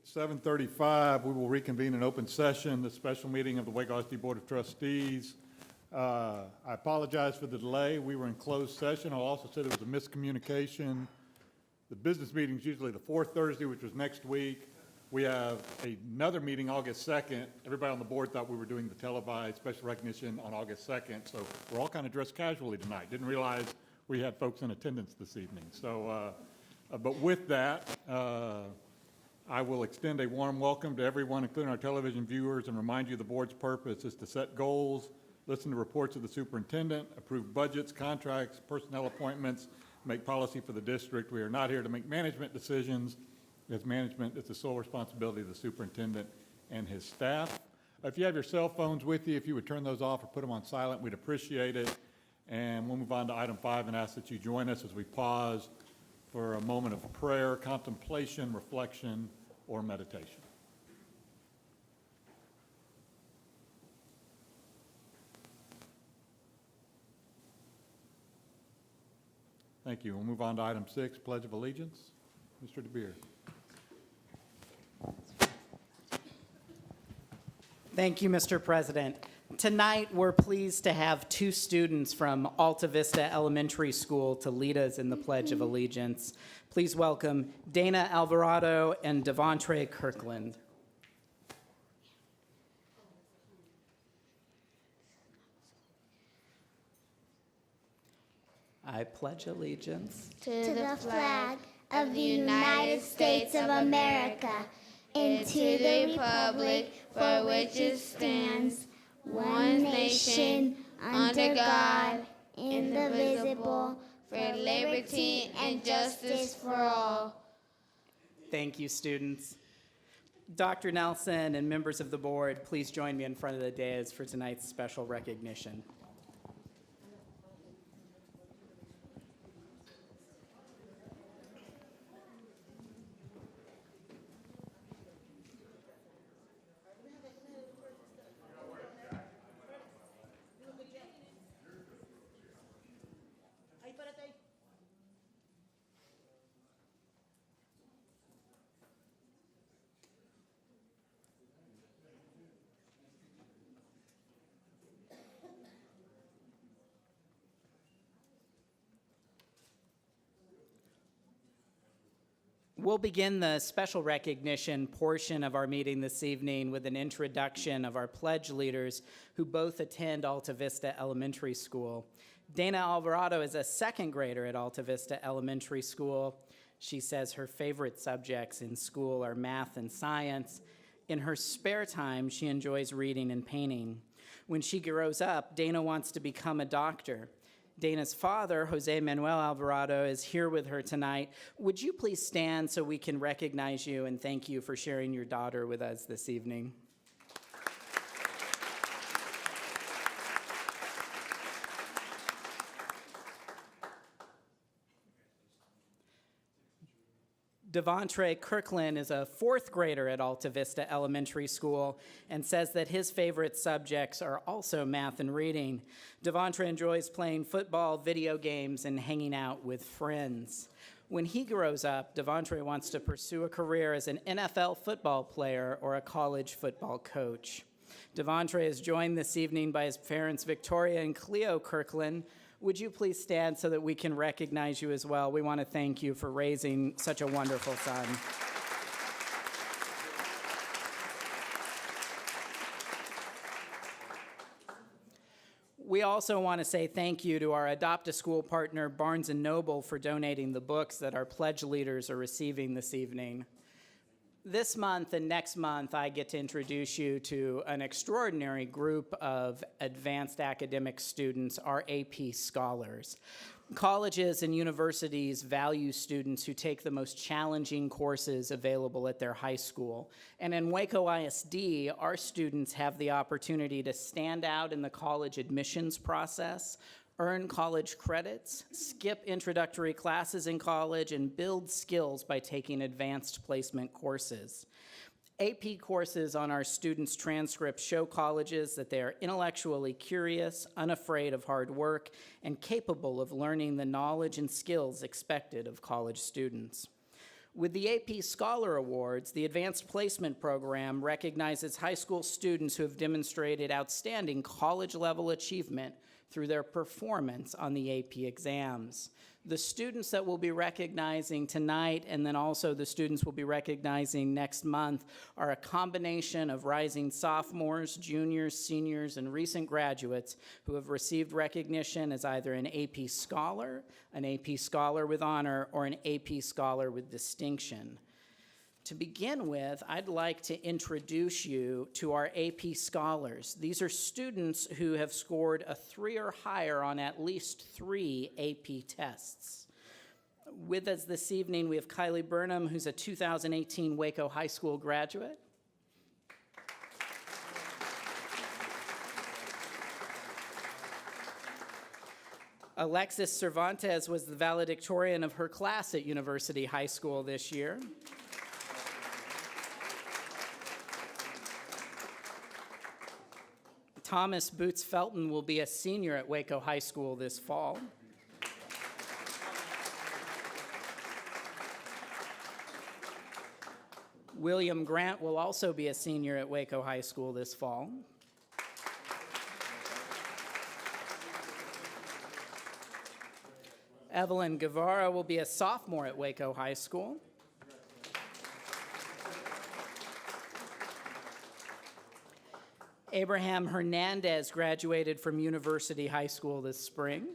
7:35, we will reconvene an open session, the special meeting of the Waco iSD Board of Trustees. I apologize for the delay. We were in closed session. I'll also say there was a miscommunication. The business meeting is usually the fourth Thursday, which was next week. We have another meeting August 2nd. Everybody on the board thought we were doing the televised special recognition on August 2nd, so we're all kind of dressed casually tonight. Didn't realize we had folks in attendance this evening. So, but with that, I will extend a warm welcome to everyone, including our television viewers, and remind you the board's purpose is to set goals, listen to reports of the superintendent, approve budgets, contracts, personnel appointments, make policy for the district. We are not here to make management decisions, as management is the sole responsibility of the superintendent and his staff. If you have your cell phones with you, if you would turn those off or put them on silent, we'd appreciate it. And we'll move on to item 5 and ask that you join us as we pause for a moment of prayer, contemplation, reflection, or meditation. Thank you. We'll move on to item 6, Pledge of Allegiance. Mr. DeBeer. Thank you, Mr. President. Tonight, we're pleased to have 2 students from Alta Vista Elementary School to lead us in the Pledge of Allegiance. Please welcome Dana Alvarado and Devontre Kirkland. I pledge allegiance to the flag of the United States of America and to the republic for which it stands, one nation, under God, indivisible, for liberty and justice for all. Thank you, students. Dr. Nelson and members of the board, please join me in front of the dais for tonight's special recognition. We'll begin the special recognition portion of our meeting this evening with an introduction of our pledge leaders who both attend Alta Vista Elementary School. Dana Alvarado is a second grader at Alta Vista Elementary School. She says her favorite subjects in school are math and science. In her spare time, she enjoys reading and painting. When she grows up, Dana wants to become a doctor. Dana's father, Jose Manuel Alvarado, is here with her tonight. Would you please stand so we can recognize you and thank you for sharing your daughter with us this evening? Devontre Kirkland is a fourth grader at Alta Vista Elementary School and says that his favorite subjects are also math and reading. Devontre enjoys playing football, video games, and hanging out with friends. When he grows up, Devontre wants to pursue a career as an NFL football player or a college football coach. Devontre is joined this evening by his parents, Victoria and Cleo Kirkland. Would you please stand so that we can recognize you as well? We want to thank you for raising such a wonderful son. We also want to say thank you to our Adopt-a-School partner, Barnes & Noble, for donating the books that our pledge leaders are receiving this evening. This month and next month, I get to introduce you to an extraordinary group of advanced academic students, our AP scholars. Colleges and universities value students who take the most challenging courses available at their high school. And in Waco ISD, our students have the opportunity to stand out in the college admissions process, earn college credits, skip introductory classes in college, and build skills by taking advanced placement courses. AP courses on our students' transcripts show colleges that they are intellectually curious, unafraid of hard work, and capable of learning the knowledge and skills expected of college students. With the AP Scholar Awards, the Advanced Placement Program recognizes high school students who have demonstrated outstanding college-level achievement through their performance on the AP exams. The students that we'll be recognizing tonight, and then also the students we'll be recognizing next month, are a combination of rising sophomores, juniors, seniors, and recent graduates who have received recognition as either an AP Scholar with Honor, or an AP Scholar with Distinction. To begin with, I'd like to introduce you to our AP Scholars. These are students who have scored a 3 or higher on at least 3 AP tests. With us this evening, we have Kylie Burnham, who's a 2018 Waco High School graduate. Alexis Cervantes was the valedictorian of her class at University High School this year. Thomas Boots Felton will be a senior at Waco High School this fall. William Grant will also be a senior at Waco High School this fall. Evelyn Guevara will be a sophomore at Waco High School. Abraham Hernandez graduated from University High School this spring.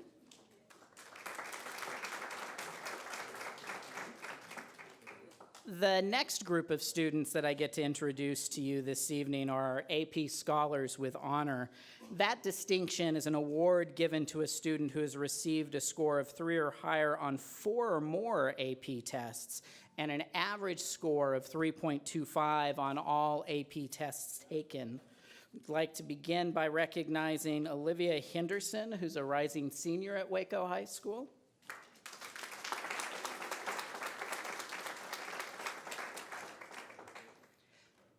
The next group of students that I get to introduce to you this evening are our AP Scholars with Honor. That distinction is an award given to a student who has received a score of 3 or higher on 4 or more AP tests and an average score of 3.25 on all AP tests taken. I'd like to begin by recognizing Olivia Henderson, who's a rising senior at Waco High School.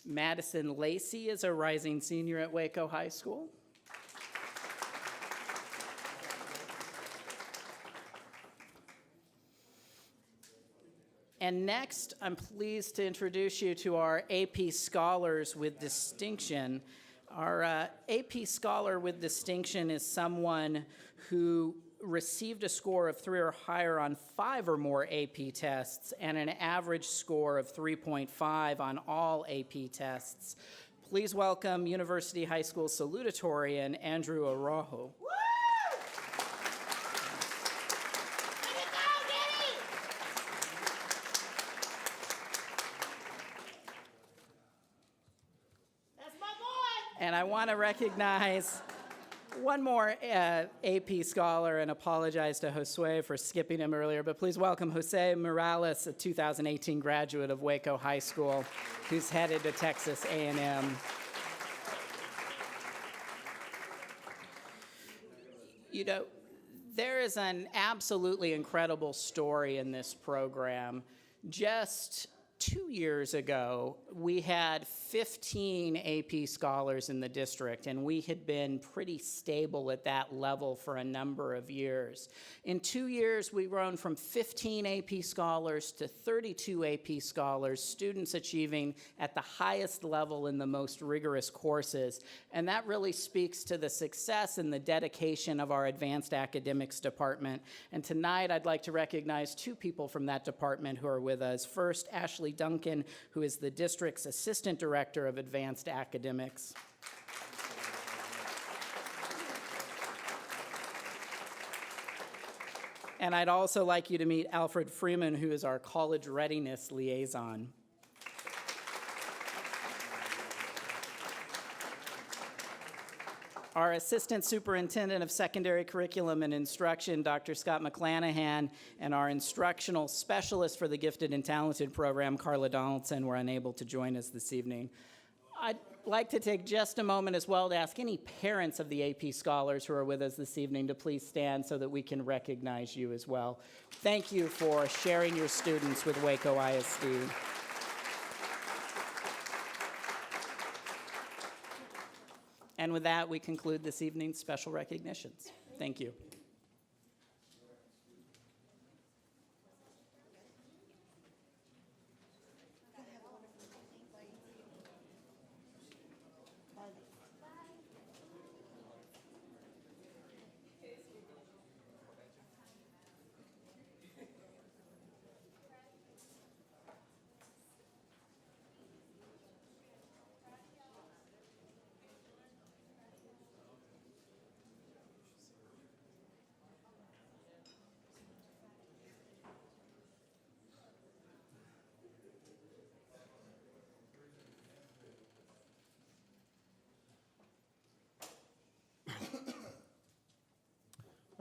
Madison Lacey is a rising senior at Waco High School. And next, I'm pleased to introduce you to our AP Scholars with Distinction. Our AP Scholar with Distinction is someone who received a score of 3 or higher on 5 or more AP tests and an average score of 3.5 on all AP tests. Please welcome University High School salutatorian Andrew Araujo. And I want to recognize one more AP Scholar and apologize to Josue for skipping him earlier, but please welcome Jose Morales, a 2018 graduate of Waco High School, who's headed to Texas A&M. You know, there is an absolutely incredible story in this program. Just 2 years ago, we had 15 AP Scholars in the district, and we had been pretty stable at that level for a number of years. In 2 years, we've grown from 15 AP Scholars to 32 AP Scholars, students achieving at the highest level in the most rigorous courses. And that really speaks to the success and the dedication of our Advanced Academics Department. And tonight, I'd like to recognize 2 people from that department who are with us. First, Ashley Duncan, who is the district's Assistant Director of Advanced Academics. And I'd also like you to meet Alfred Freeman, who is our College Readiness Liaison. Our Assistant Superintendent of Secondary Curriculum and Instruction, Dr. Scott McClanahan, and our Instructional Specialist for the Gifted and Talented Program, Carla Donaldson, were unable to join us this evening. I'd like to take just a moment as well to ask any parents of the AP Scholars who are with us this evening to please stand so that we can recognize you as well. Thank you for sharing your students with Waco ISD. And with that, we conclude this evening's special recognitions. Thank you.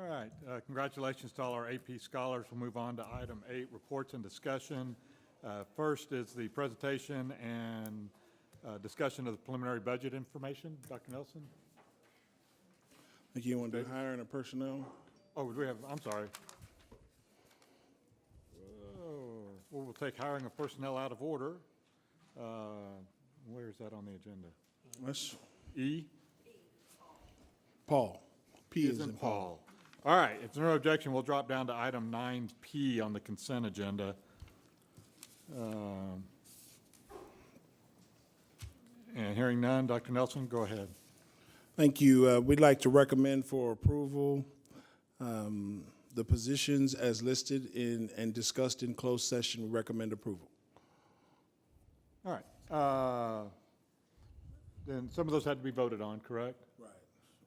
All right, congratulations to all our AP scholars. We'll move on to item 8, reports and discussion. First is the presentation and discussion of the preliminary budget information. Dr. Nelson? Think you want to do hiring of personnel? Oh, we have, I'm sorry. Oh, well, we'll take hiring of personnel out of order. Where is that on the agenda? Let's, E? Paul. P is in Paul. All right, if there's no objection, we'll drop down to item 9P on the consent agenda. And hearing none, Dr. Nelson, go ahead. Thank you. We'd like to recommend for approval the positions as listed in and discussed in closed session. We recommend approval. All right. Then some of those had to be voted on, correct? Right.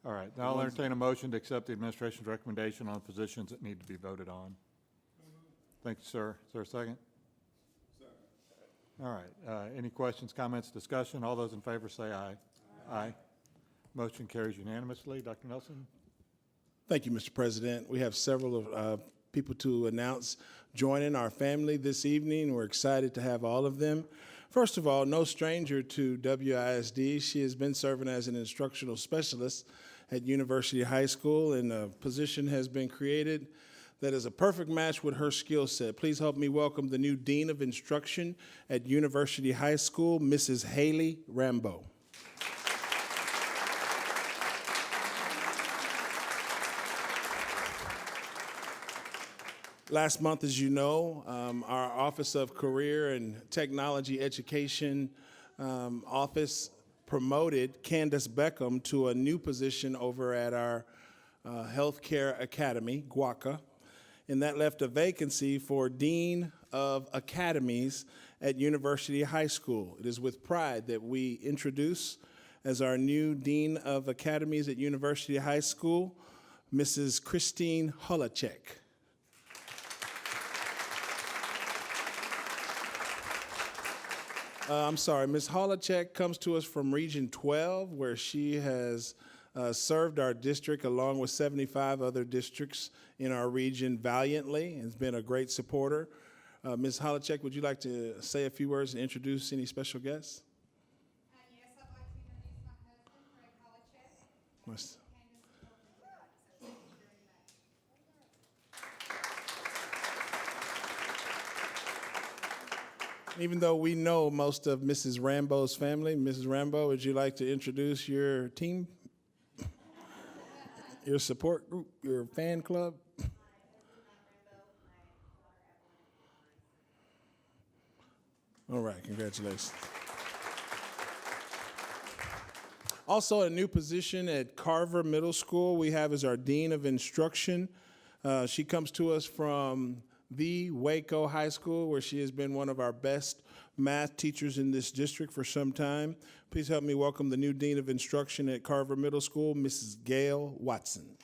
All right, now I'll entertain a motion to accept the administration's recommendation on positions that need to be voted on. Thank you, sir. Is there a second? All right, any questions, comments, discussion? All those in favor say aye. Aye. Motion carries unanimously. Dr. Nelson? Thank you, Mr. President. We have several of people to announce joining our family this evening. We're excited to have all of them. First of all, no stranger to WISD. She has been serving as an instructional specialist at University High School, and a position has been created that is a perfect match with her skill set. Please help me welcome the new Dean of Instruction at University High School, Mrs. Haley Rambo. Last month, as you know, our Office of Career and Technology Education office promoted Candace Beckham to a new position over at our Healthcare Academy, Waco, and that left a vacancy for Dean of Academies at University High School. It is with pride that we introduce as our new Dean of Academies at University High School, Mrs. Christine Holacek. I'm sorry, Ms. Holacek comes to us from Region 12, where she has served our district along with 75 other districts in our region valiantly and has been a great supporter. Ms. Holacek, would you like to say a few words and introduce any special guests? Yes, I'd like to introduce my husband, Greg Holacek. Must- Even though we know most of Mrs. Rambo's family, Mrs. Rambo, would you like to introduce your team, your support group, your fan club? All right, congratulations. Also, a new position at Carver Middle School we have as our Dean of Instruction. She comes to us from the Waco High School, where she has been one of our best math teachers in this district for some time. Please help me welcome the new Dean of Instruction at Carver Middle School, Mrs. Gail Watson.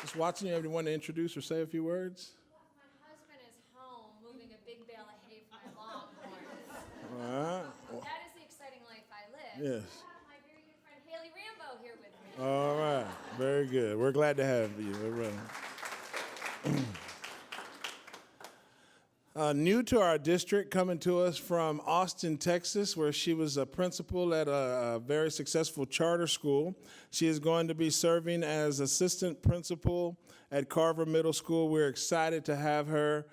Ms. Watson, you have anyone to introduce or say a few words? My husband is home moving a big bale of hay for my longhorns. That is the exciting life I live. Yes. I have my very good friend Haley Rambo here with me. All right, very good. We're glad to have you. All right. New to our district, coming to us from Austin, Texas, where she was a principal at a very successful charter school. She is going to be serving as assistant principal at Carver Middle School. We're excited to have her,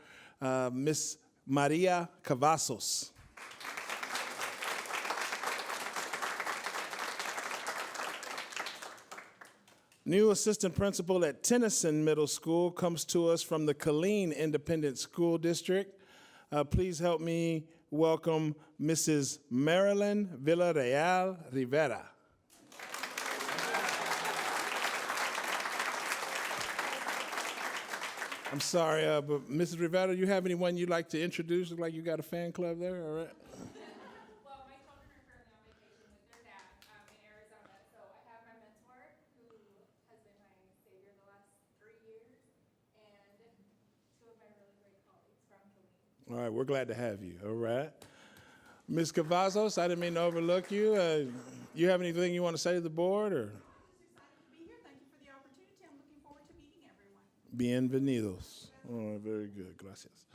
Miss Maria Cavazos. New assistant principal at Tennyson Middle School comes to us from the Killeen Independent School District. Please help me welcome Mrs. Marilyn Villarreal Rivera. I'm sorry, but Mrs. Rivera, you have anyone you'd like to introduce? Look like you got a fan club there, all right? Well, my children are currently on vacation with their dad in Arizona, so I have my mentor, who has been my savior the last 3 years, and 2 of my really great colleagues from Killeen. All right, we're glad to have you, all right? Ms. Cavazos, I didn't mean to overlook you. You have anything you want to say to the board, or? I'm just excited to be here. Thank you for the opportunity. I'm looking forward to meeting everyone. Bienvenidos. Oh, very good. Gracias.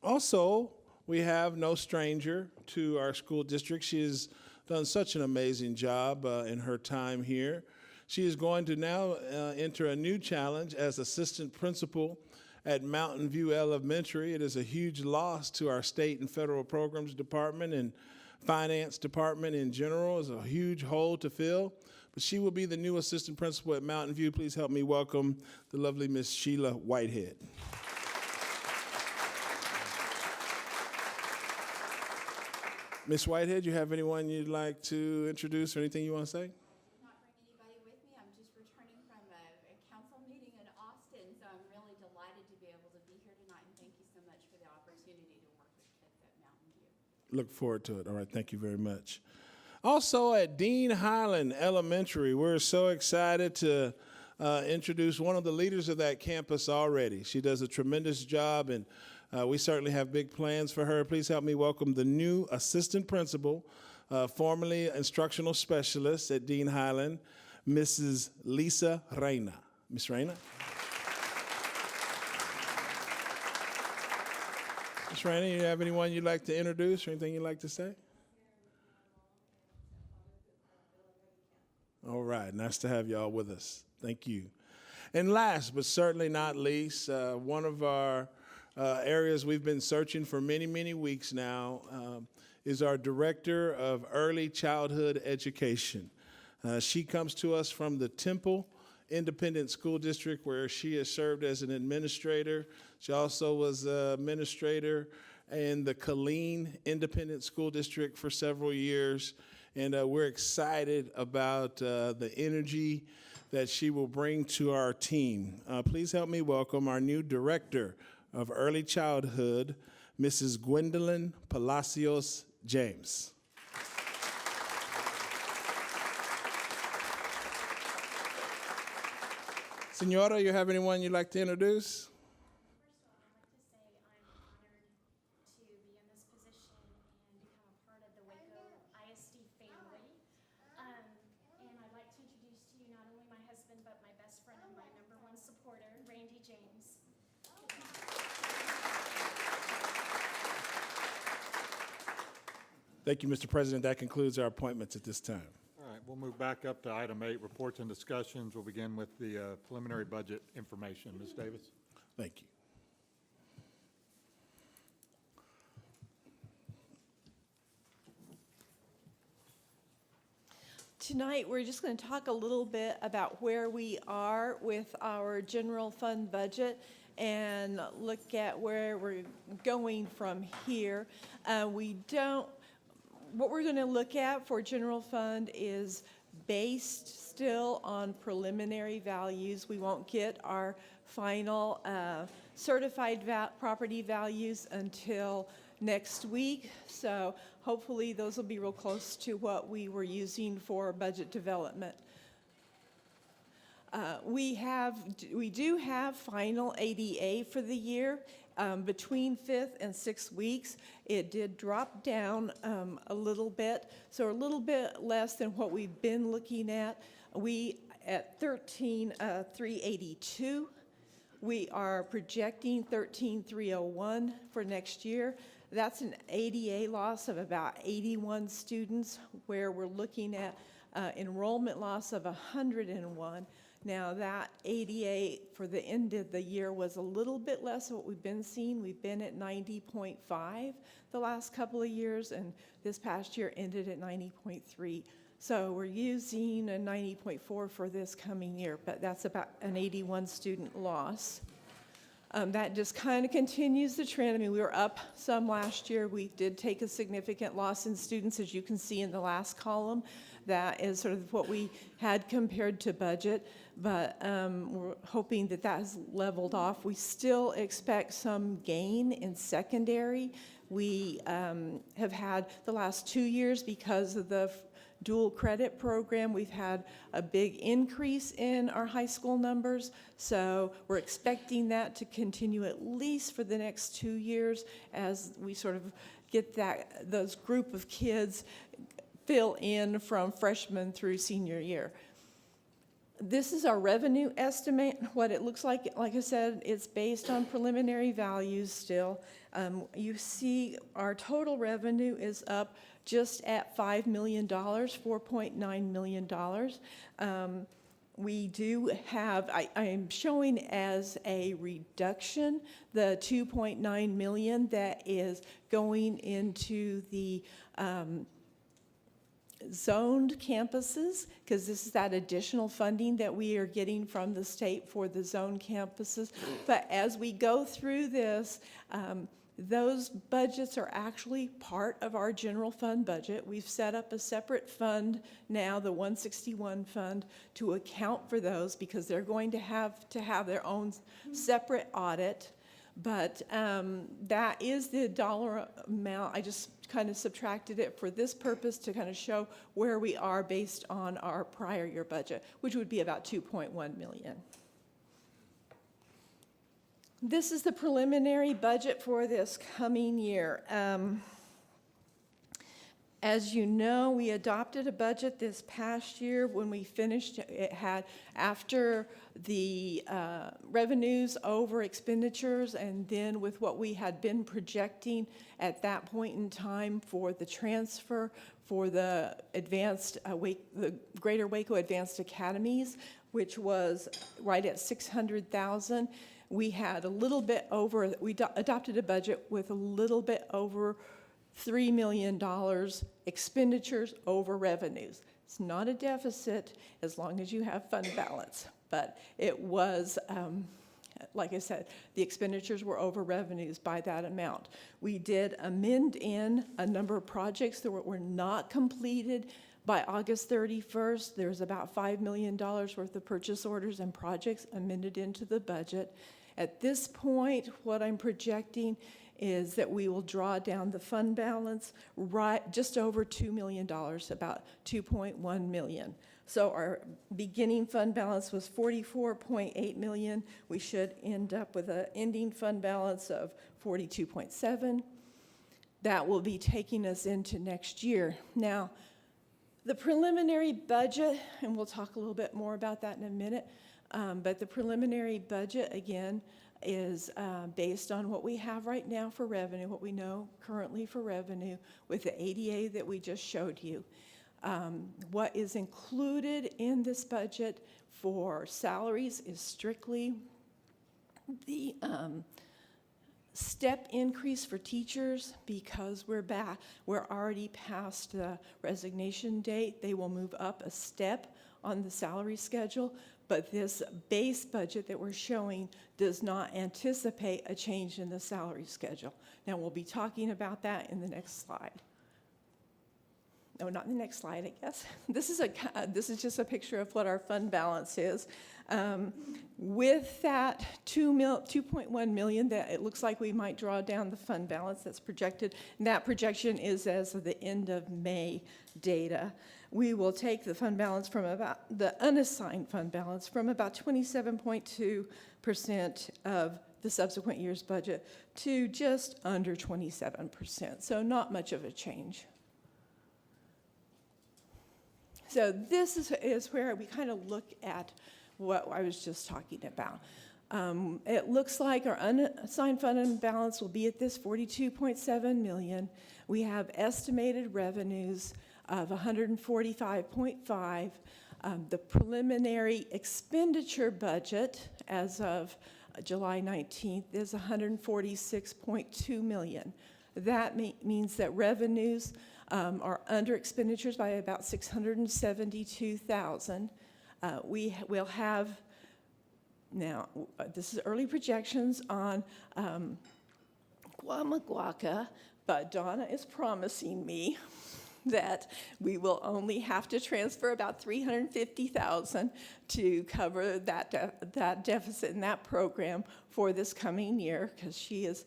Also, we have no stranger to our school district. She has done such an amazing job in her time here. She is going to now enter a new challenge as assistant principal at Mountain View Elementary. It is a huge loss to our state and federal programs department and finance department in general. It's a huge hole to fill. But she will be the new assistant principal at Mountain View. Please help me welcome the lovely Miss Sheila Whitehead. Miss Whitehead, you have anyone you'd like to introduce or anything you want to say? Not bring anybody with me. I'm just returning from a council meeting in Austin, so I'm really delighted to be able to be here tonight, and thank you so much for the opportunity to work with kids at Mountain View. Look forward to it. All right, thank you very much. Also at Dean Highland Elementary, we're so excited to introduce one of the leaders of that campus already. She does a tremendous job, and we certainly have big plans for her. Please help me welcome the new assistant principal, formerly instructional specialist at Dean Highland, Mrs. Lisa Reyna. Miss Reyna? Miss Reyna, you have anyone you'd like to introduce or anything you'd like to say? All right, nice to have y'all with us. Thank you. And last but certainly not least, one of our areas we've been searching for many, many weeks now is our Director of Early Childhood Education. She comes to us from the Temple Independent School District, where she has served as an administrator. She also was an administrator in the Killeen Independent School District for several years. And we're excited about the energy that she will bring to our team. Please help me welcome our new Director of Early Childhood, Mrs. Gwendolyn Palacios James. Senora, you have anyone you'd like to introduce? First of all, I'd like to say I'm honored to be in this position and become a part of the Waco ISD family. And I'd like to introduce to you not only my husband, but my best friend and my #1 supporter, Randy James. Thank you, Mr. President. That concludes our appointments at this time. All right, we'll move back up to item 8, reports and discussions. We'll begin with the preliminary budget information. Ms. Davis? Thank you. Tonight, we're just going to talk a little bit about where we are with our general fund budget and look at where we're going from here. What we're going to look at for general fund is based still on preliminary values. We won't get our final certified property values until next week, so hopefully those will be real close to what we were using for budget development. We do have final ADA for the year. Between 5th and 6th weeks, it did drop down a little bit, so a little bit less than what we've been looking at. We at 13,382. We are projecting 13,301 for next year. That's an ADA loss of about 81 students, where we're looking at enrollment loss of 101. Now, that ADA for the end of the year was a little bit less than what we've been seeing. We've been at 90.5 the last couple of years, and this past year ended at 90.3. So we're using a 90.4 for this coming year, but that's about an 81 student loss. That just kind of continues the trend. I mean, we were up some last year. We did take a significant loss in students, as you can see in the last column. That is sort of what we had compared to budget, but we're hoping that that has leveled off. We still expect some gain in secondary. We have had the last 2 years, because of the dual credit program, we've had a big increase in our high school numbers, so we're expecting that to continue at least for the next 2 years as we sort of get those group of kids fill in from freshman through senior year. This is our revenue estimate. What it looks like I said, it's based on preliminary values still. You see our total revenue is up just at $5 million, $4.9 million. We do have, I am showing as a reduction the $2.9 million that is going into the zoned campuses, because this is that additional funding that we are getting from the state for the zoned campuses. But as we go through this, those budgets are actually part of our general fund budget. We've set up a separate fund now, the 161 fund, to account for those because they're going to have their own separate audit. But that is the dollar amount. I just kind of subtracted it for this purpose to kind of show where we are based on our prior year budget, which would be about $2.1 million. This is the preliminary budget for this coming year. As you know, we adopted a budget this past year. When we finished, it had, after the revenues over expenditures, and then with what we had been projecting at that point in time for the transfer for the advanced, the Greater Waco Advanced Academies, which was right at $600,000. We had a little bit over, we adopted a budget with a little bit over $3 million expenditures over revenues. It's not a deficit as long as you have fund balance, but it was, like I said, the expenditures were over revenues by that amount. We did amend in a number of projects that were not completed by August 31st. There's about $5 million worth of purchase orders and projects amended into the budget. At this point, what I'm projecting is that we will draw down the fund balance right just over $2 million, about $2.1 million. So our beginning fund balance was $44.8 million. We should end up with an ending fund balance of $42.7. That will be taking us into next year. Now, the preliminary budget, and we'll talk a little bit more about that in a minute, but the preliminary budget, again, is based on what we have right now for revenue, what we know currently for revenue with the ADA that we just showed you. What is included in this budget for salaries is strictly the step increase for teachers, because we're already past the resignation date. They will move up a step on the salary schedule, but this base budget that we're showing does not anticipate a change in the salary schedule. Now, we'll be talking about that in the next slide. No, not in the next slide, I guess. This is just a picture of what our fund balance is. With that $2.1 million that it looks like we might draw down the fund balance that's projected, and that projection is as of the end of May data. We will take the fund balance from about, the unassigned fund balance from about 27.2% of the subsequent year's budget to just under 27%, so not much of a change. So this is where we kind of look at what I was just talking about. It looks like our unassigned fund balance will be at this $42.7 million. We have estimated revenues of $145.5. The preliminary expenditure budget as of July 19th is $146.2 million. That means that revenues are under expenditures by about $672,000. We will have, now, this is early projections on Guamaguaca, but Donna is promising me that we will only have to transfer about $350,000 to cover that deficit in that program for this coming year, because she is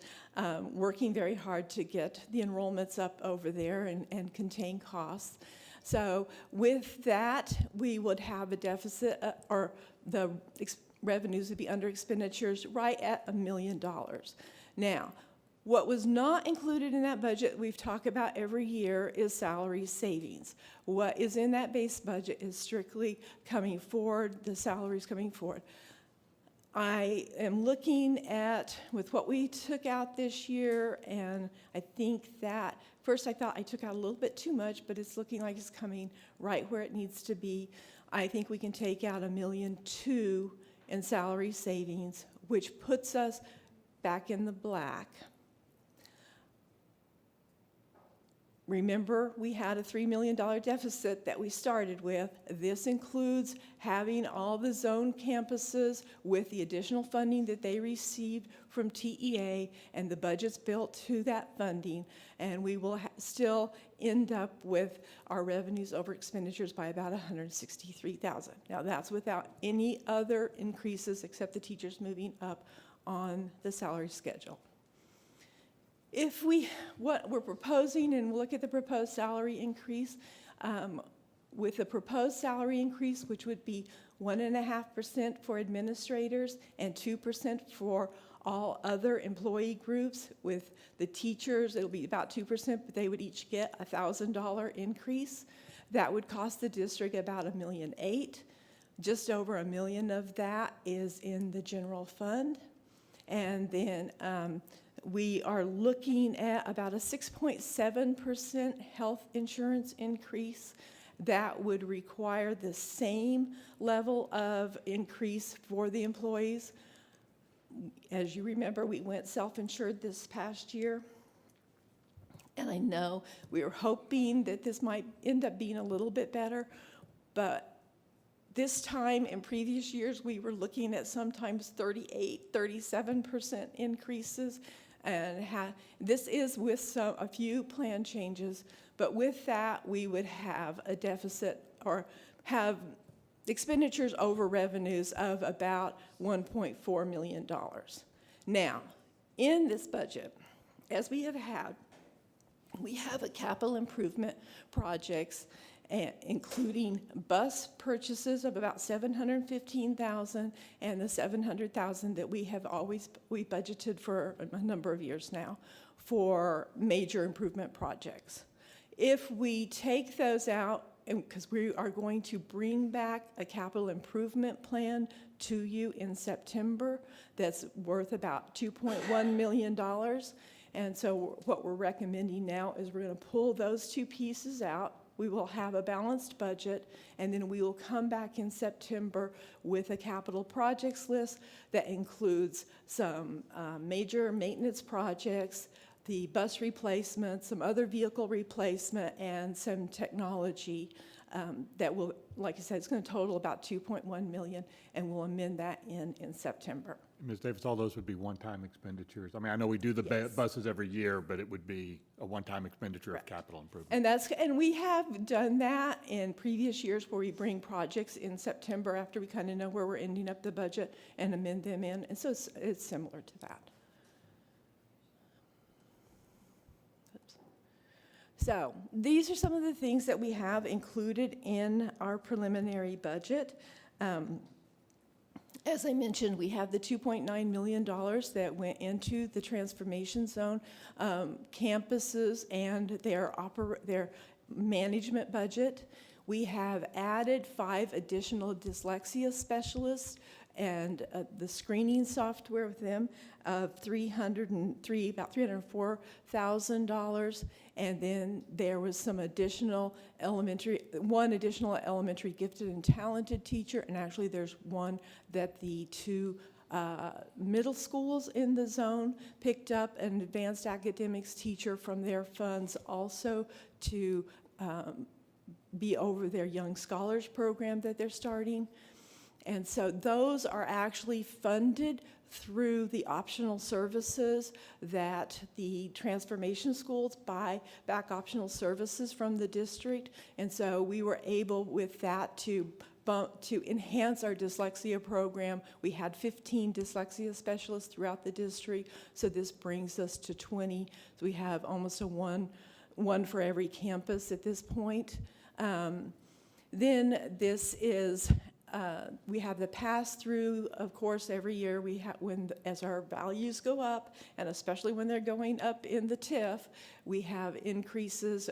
working very hard to get the enrollments up over there and contain costs. So with that, we would have a deficit, or the revenues would be under expenditures right at $1 million. Now, What was not included in that budget, we've talked about every year, is salary savings. What is in that base budget is strictly coming forward, the salaries coming forward. I am looking at, with what we took out this year, and I think that, first I thought I took out a little bit too much, but it's looking like it's coming right where it needs to be. I think we can take out $1.2 million in salary savings, which puts us back in the black. Remember, we had a $3 million deficit that we started with. This includes having all the zone campuses with the additional funding that they received from TEA, and the budget's built to that funding, and we will still end up with our revenues over expenditures by about $163,000. Now, that's without any other increases except the teachers moving up on the salary schedule. What we're proposing, and we'll look at the proposed salary increase, with the proposed salary increase, which would be 1.5% for administrators and 2% for all other employee groups. With the teachers, it'll be about 2%, but they would each get a $1,000 increase. That would cost the district about $1.8 million. Just over $1 million of that is in the general fund. And then we are looking at about a 6.7% health insurance increase. That would require the same level of increase for the employees. As you remember, we went self-insured this past year. And I know we were hoping that this might end up being a little bit better, but this time in previous years, we were looking at sometimes 38, 37% increases. And this is with a few plan changes, but with that, we would have a deficit or have expenditures over revenues of about $1.4 million. Now, in this budget, as we have had, we have a capital improvement projects, including bus purchases of about $715,000 and the $700,000 that we budgeted for a number of years now for major improvement projects. If we take those out, because we are going to bring back a capital improvement plan to you in September that's worth about $2.1 million. And so what we're recommending now is we're going to pull those two pieces out. We will have a balanced budget, and then we will come back in September with a capital projects list that includes some major maintenance projects, the bus replacement, some other vehicle replacement, and some technology that will, like I said, it's going to total about $2.1 million, and we'll amend that in September. Ms. Davis, all those would be one-time expenditures. I mean, I know we do the Yes. buses every year, but it would be a one-time expenditure of Correct. capital improvement. And we have done that in previous years where we bring projects in September after we kind of know where we're ending up the budget and amend them in. And so it's similar to that. Oops. So these are some of the things that we have included in our preliminary budget. As I mentioned, we have the $2.9 million that went into the transformation zone campuses and their management budget. We have added 5 additional dyslexia specialists and the screening software with them of about $304,000. And then there was one additional elementary gifted and talented teacher, and actually there's one that the 2 middle schools in the zone picked up, an advanced academics teacher from their funds also to be over their Young Scholars program that they're starting. And so those are actually funded through the optional services that the transformation schools buy back optional services from the district. And so we were able with that to enhance our dyslexia program. We had 15 dyslexia specialists throughout the district, so this brings us to 20. So we have almost a one for every campus at this point. Then this is we have the pass-through, of course, every year we have, as our values go up, and especially when they're going up in the TIF, we have increases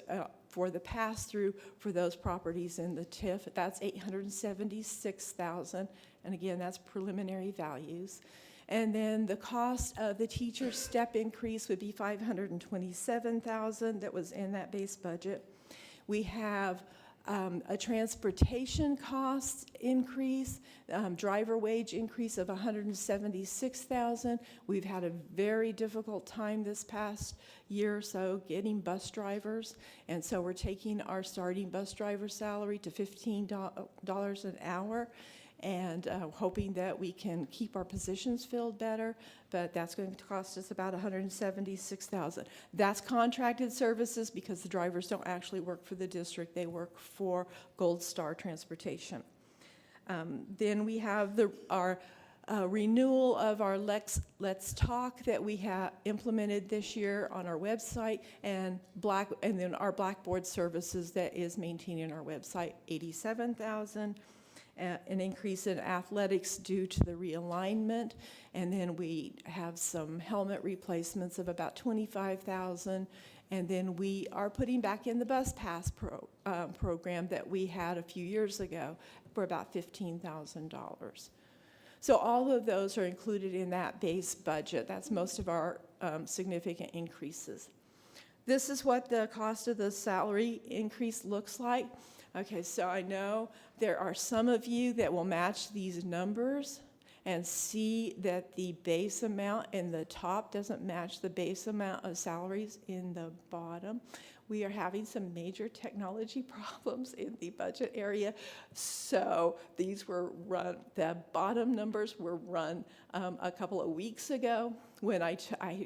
for the pass-through for those properties in the TIF. That's $876,000, and again, that's preliminary values. And then the cost of the teacher step increase would be $527,000 that was in that base budget. We have a transportation cost increase, driver wage increase of $176,000. We've had a very difficult time this past year or so getting bus drivers, and so we're taking our starting bus driver salary to $15 an hour, and hoping that we can keep our positions filled better, but that's going to cost us about $176,000. That's contracted services because the drivers don't actually work for the district, they work for Gold Star Transportation. Then we have our renewal of our Let's Talk that we have implemented this year on our website, and then our Blackboard services that is maintaining our website, $87,000. An increase in athletics due to the realignment, and then we have some helmet replacements of about $25,000, and then we are putting back in the bus pass program that we had a few years ago for about $15,000. So all of those are included in that base budget. That's most of our significant increases. This is what the cost of the salary increase looks like. Okay, so I know there are some of you that will match these numbers and see that the base amount in the top doesn't match the base amount of salaries in the bottom. We are having some major technology problems in the budget area, so these were run, the bottom numbers were run a couple of weeks ago when I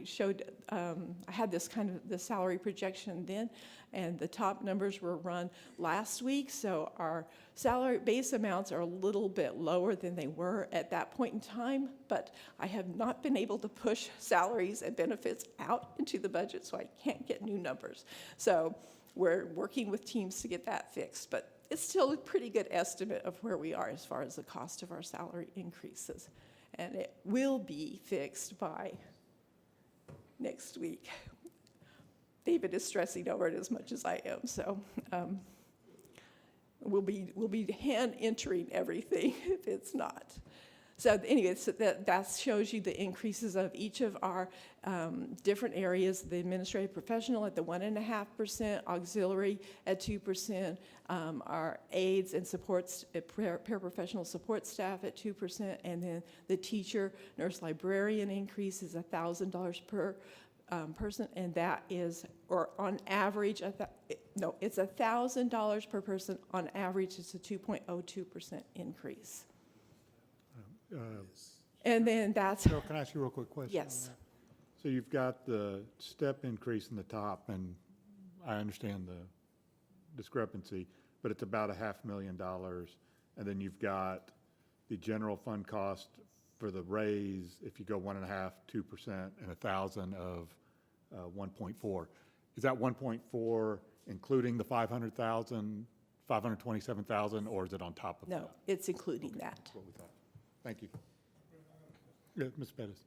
showed, I had this kind of the salary projection then, and the top numbers were run last week, so our salary base amounts are a little bit lower than they were at that point in time, but I have not been able to push salaries and benefits out into the budget, so I can't get new numbers. So we're working with teams to get that fixed, but it's still a pretty good estimate of where we are as far as the cost of our salary increases. And it will be fixed by next week. David is stressing over it as much as I am, so we'll be hand entering everything if it's not. So anyway, so that shows you the increases of each of our different areas. The administrative professional at the 1.5%, auxiliary at 2%, our aides and supports, paraprofessional support staff at 2%, and then the teacher, nurse librarian increase is $1,000 per person, and that is, or on average, it's $1,000 per person. On average, it's a 2.02% increase. And then that's... Cheryl, can I ask you a real quick question? Yes. On that? So you've got the step increase in the top, and I understand the discrepancy, but it's about $500,000, and then you've got the general fund cost for the raise, if you go 1.5%, 2%, and $1,000 of 1.4. Is that 1.4 including the 500,000, 527,000, or is it on top of that? No, it's including that. That's what we thought. Thank you. Yeah, Ms. Pettis.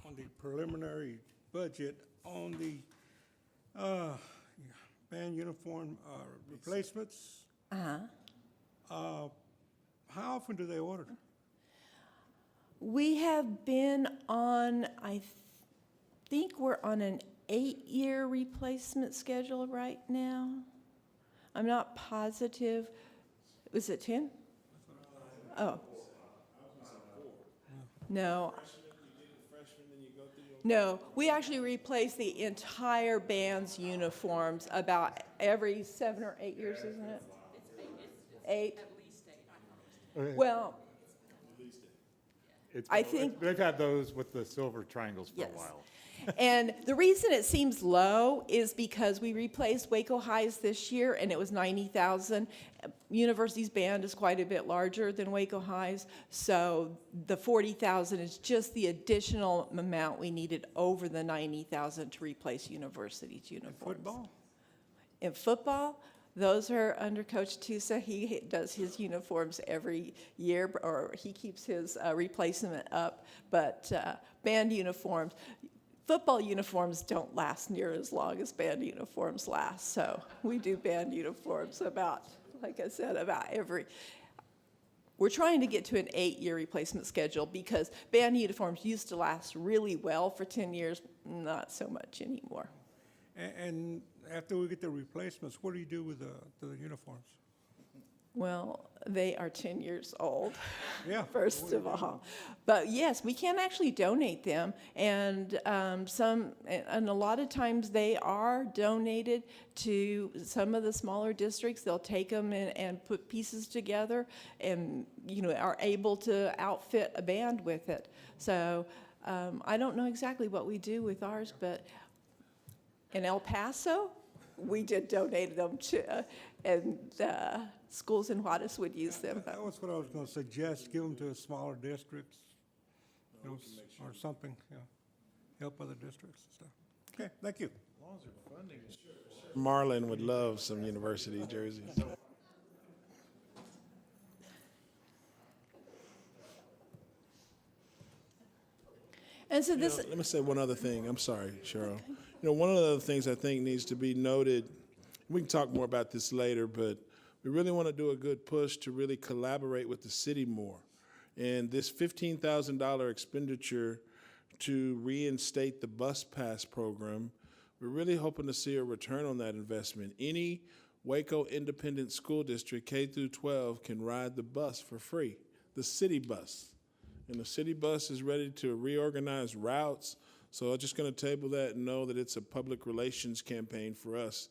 On the preliminary budget, on the band uniform replacements, how often do they order? We have been on, I think we're on an 8-year replacement schedule right now. I'm not positive. Was it 10? Oh. No. No, we actually replace the entire band's uniforms about every 7 or 8 years, isn't it? It's 8. At least 8. Okay. Well, I think they've had those with the silver triangles for yes. a while. And the reason it seems low is because we replaced Waco High's this year, and it was $90,000. University's band is quite a bit larger than Waco High's, so the $40,000 is just the additional amount we needed over the $90,000 to replace University's uniforms. Football? In football, Those are under Coach Tusa. He does his uniforms every year, or he keeps his replacement up. But band uniforms, football uniforms don't last near as long as band uniforms last. So we do band uniforms about, like I said, about every. We're trying to get to an 8-year replacement schedule because band uniforms used to last really well for 10 years, not so much anymore. And after we get the replacements, what do you do with the uniforms? Well, they are 10 years old, Yeah. first of all. But yes, we can actually donate them, and and a lot of times they are donated to some of the smaller districts. They'll take them and put pieces together, and are able to outfit a band with it. So I don't know exactly what we do with ours, but in El Paso, we did donate them to, and schools in Juarez would use them. That was what I was going to suggest, give them to smaller districts, or something, help other districts and stuff. Okay, thank you. Marlon would love some university jerseys. And so this, Let me say one other thing. I'm sorry, Cheryl. One of the other things I think needs to be noted, we can talk more about this later, but we really want to do a good push to really collaborate with the city more. And this $15,000 expenditure to reinstate the bus pass program, we're really hoping to see a return on that investment. Any Waco Independent School District, K through 12, can ride the bus for free, the city bus. And the city bus is ready to reorganize routes. So I'm just going to table that and know that it's a public relations campaign for us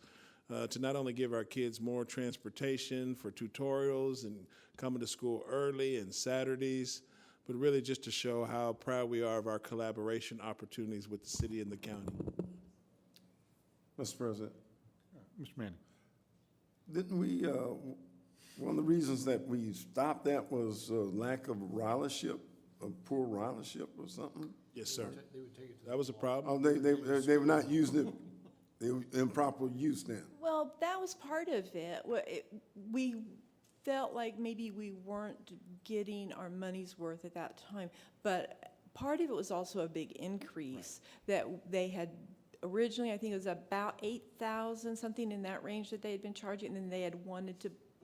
to not only give our kids more transportation for tutorials and coming to school early and Saturdays, but really just to show how proud we are of our collaboration opportunities with the city and the county. Mr. President, Mr. Manning. didn't we, one of the reasons that we stopped that was lack of ridership, of poor ridership or something? Yes, sir. That was a problem? Oh, they were not using it, they were improper use then? well, that was part of it. We felt like maybe we weren't getting our money's worth at that time, but part of it was also a big increase that they had originally, I think it was about 8,000, something in that range that they had been charging, and then they had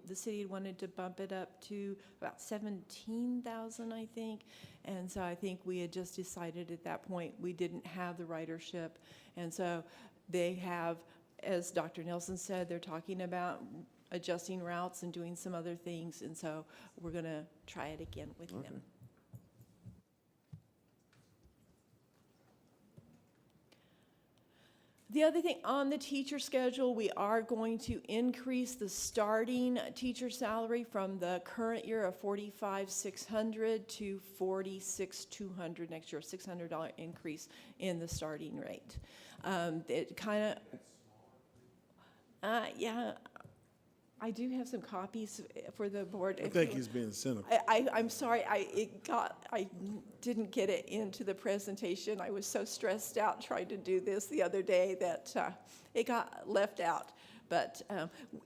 the city had wanted to bump it up to about 17,000, I think. And so I think we had just decided at that point we didn't have the ridership. And so they have, as Dr. Nelson said, they're talking about adjusting routes and doing some other things. And so we're going to try it again with them. The other thing, on the teacher schedule, we are going to increase the starting teacher salary from the current year of $45,600 to $46,200 next year, $600 increase in the starting rate. It kind of, yeah, I do have some copies for the board. I think he's being cynical. I'm sorry, I didn't get it into the presentation. I was so stressed out trying to do this the other day that it got left out. But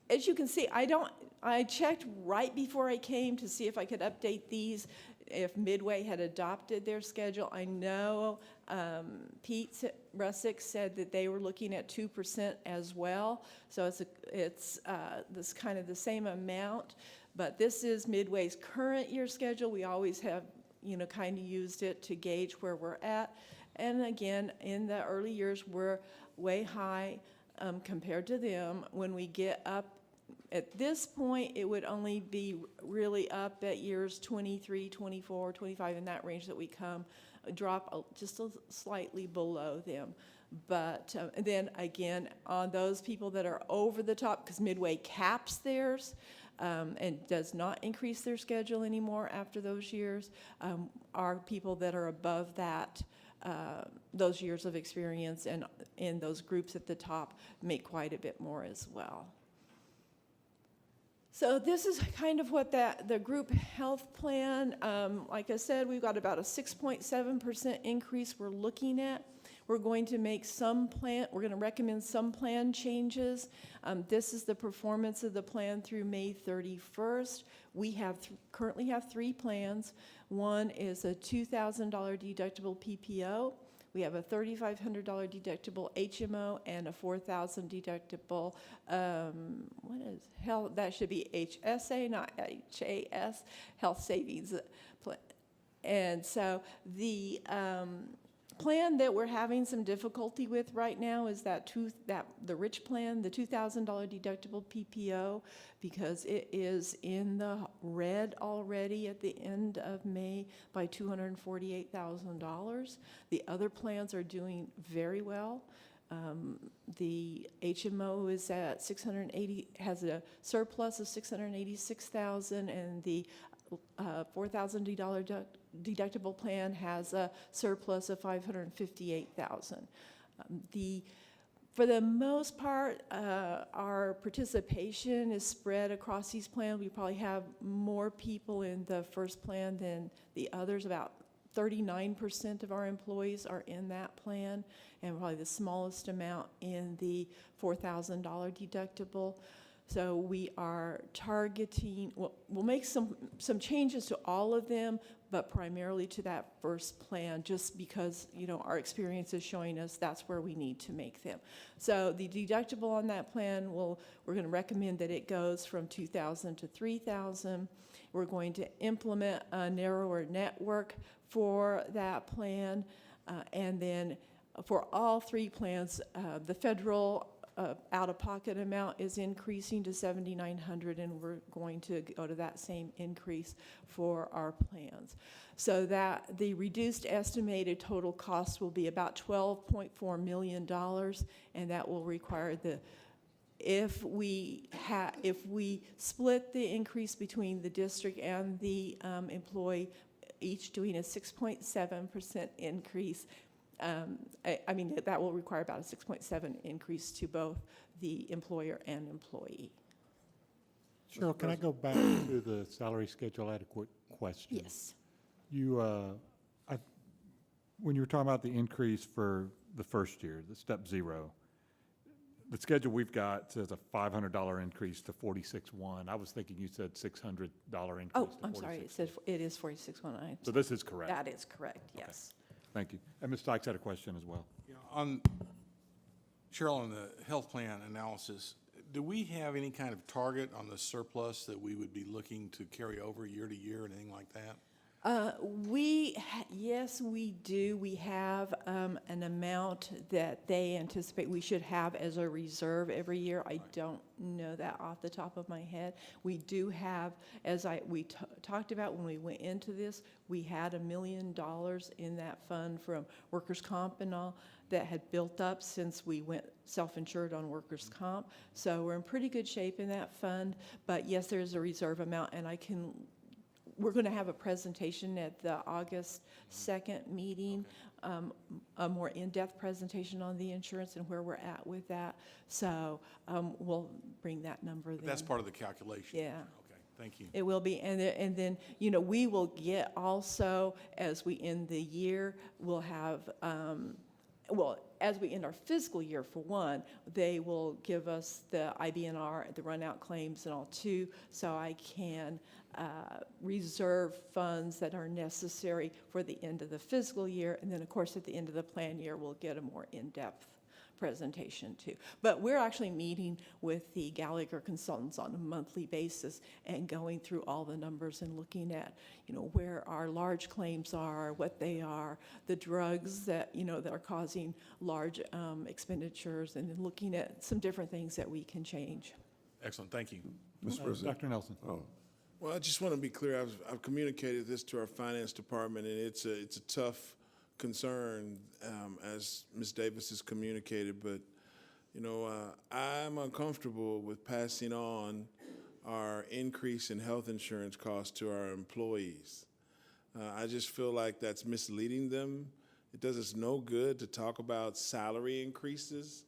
as you can see, I checked right before I came to see if I could update these, if Midway had adopted their schedule. I know Pete Russick said that they were looking at 2% as well. So it's this kind of the same amount. But this is Midway's current year schedule. We always have, kind of used it to gauge where we're at. And again, in the early years, we're way high compared to them. When we get up at this point, it would only be really up at years 23, 24, 25, in that range that we drop just slightly below them. But then again, on those people that are over the top, because Midway caps theirs and does not increase their schedule anymore after those years, are people that are above that, those years of experience, and in those groups at the top make quite a bit more as well. So this is kind of what the group health plan, like I said, we've got about a 6.7% increase we're looking at. We're going to make we're going to recommend some plan changes. This is the performance of the plan through May 31st. We currently have 3 plans. One is a $2,000 deductible PPO. We have a $3,500 deductible HMO and a $4,000 deductible, health, that should be HSA, not HAS, health savings plan. And so the plan that we're having some difficulty with right now is the rich plan, the $2,000 deductible PPO, because it is in the red already at the end of May by $248,000. The other plans are doing very well. The HMO is at has a surplus of $686,000, and the $4,000 deductible plan has a surplus of $558,000. For the most part, our participation is spread across these plans. We probably have more people in the first plan than the others. About 39% of our employees are in that plan, and probably the smallest amount in the $4,000 deductible. So we are targeting, we'll make some changes to all of them, but primarily to that first plan, just because, our experience is showing us that's where we need to make them. So the deductible on that plan, we're going to recommend that it goes from $2,000 to $3,000. We're going to implement a narrower network for that plan. And then for all 3 plans, the federal out-of-pocket amount is increasing to $7,900, and we're going to go to that same increase for our plans. So that the reduced estimated total cost will be about $12.4 million, and that will require if we split the increase between the district and the employee, each doing a 6.7% increase, that will require about a 6.7 increase to both the employer and employee. Cheryl, can I go back to the salary schedule adequate question? Yes. When you were talking about the increase for the first year, the step 0, the schedule we've got says a $500 increase to 46.1. I was thinking you said $600 increase. Oh, to I'm sorry. It is 46.1. So this is correct. That is correct. Yes. Thank you. And Ms. Dykes had a question as well. Cheryl, on the health plan analysis, do we have any kind of target on the surplus that we would be looking to carry over year to year, anything like that? Yes, we do. We have an amount that they anticipate we should have as a reserve every year. I don't know that off the top of my head. We do have, as we talked about when we went into this, we had $1 million in that fund from workers' comp and all that had built up since we went self-insured on workers' comp. So we're in pretty good shape in that fund. But yes, there's a reserve amount, and we're going to have a presentation at the August 2nd meeting, a more in-depth presentation on the insurance and where we're at with that. So we'll bring that number then. That's part of the calculation? Yeah. Okay, thank you. It will be. And then, we will get also, as we end the year, we'll have, as we end our fiscal year, for one, they will give us the IBNR, the run-out claims and all too, so I can reserve funds that are necessary for the end of the fiscal year. And then, of course, at the end of the plan year, we'll get a more in-depth presentation too. But we're actually meeting with the Gallagher consultants on a monthly basis and going through all the numbers and looking at, where our large claims are, what they are, the drugs that, that are causing large expenditures, and then looking at some different things that we can change. Excellent, thank you. Mr. President. Dr. Nelson. Oh, Well, I just want to be clear. I've communicated this to our finance department, and it's a tough concern, as Ms. Davis has communicated. But I'm uncomfortable with passing on our increase in health insurance costs to our employees. I just feel like that's misleading them. It does us no good to talk about salary increases.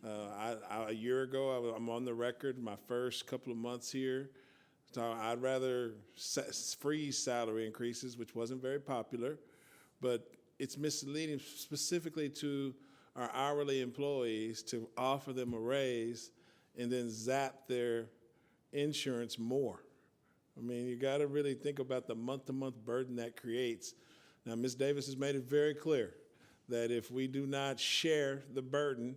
A year ago, I'm on the record, my first couple of months here. So I'd rather freeze salary increases, which wasn't very popular, but it's misleading specifically to our hourly employees to offer them a raise and then zap their insurance more. I mean, you got to really think about the month-to-month burden that creates. Now, Ms. Davis has made it very clear that if we do not share the burden,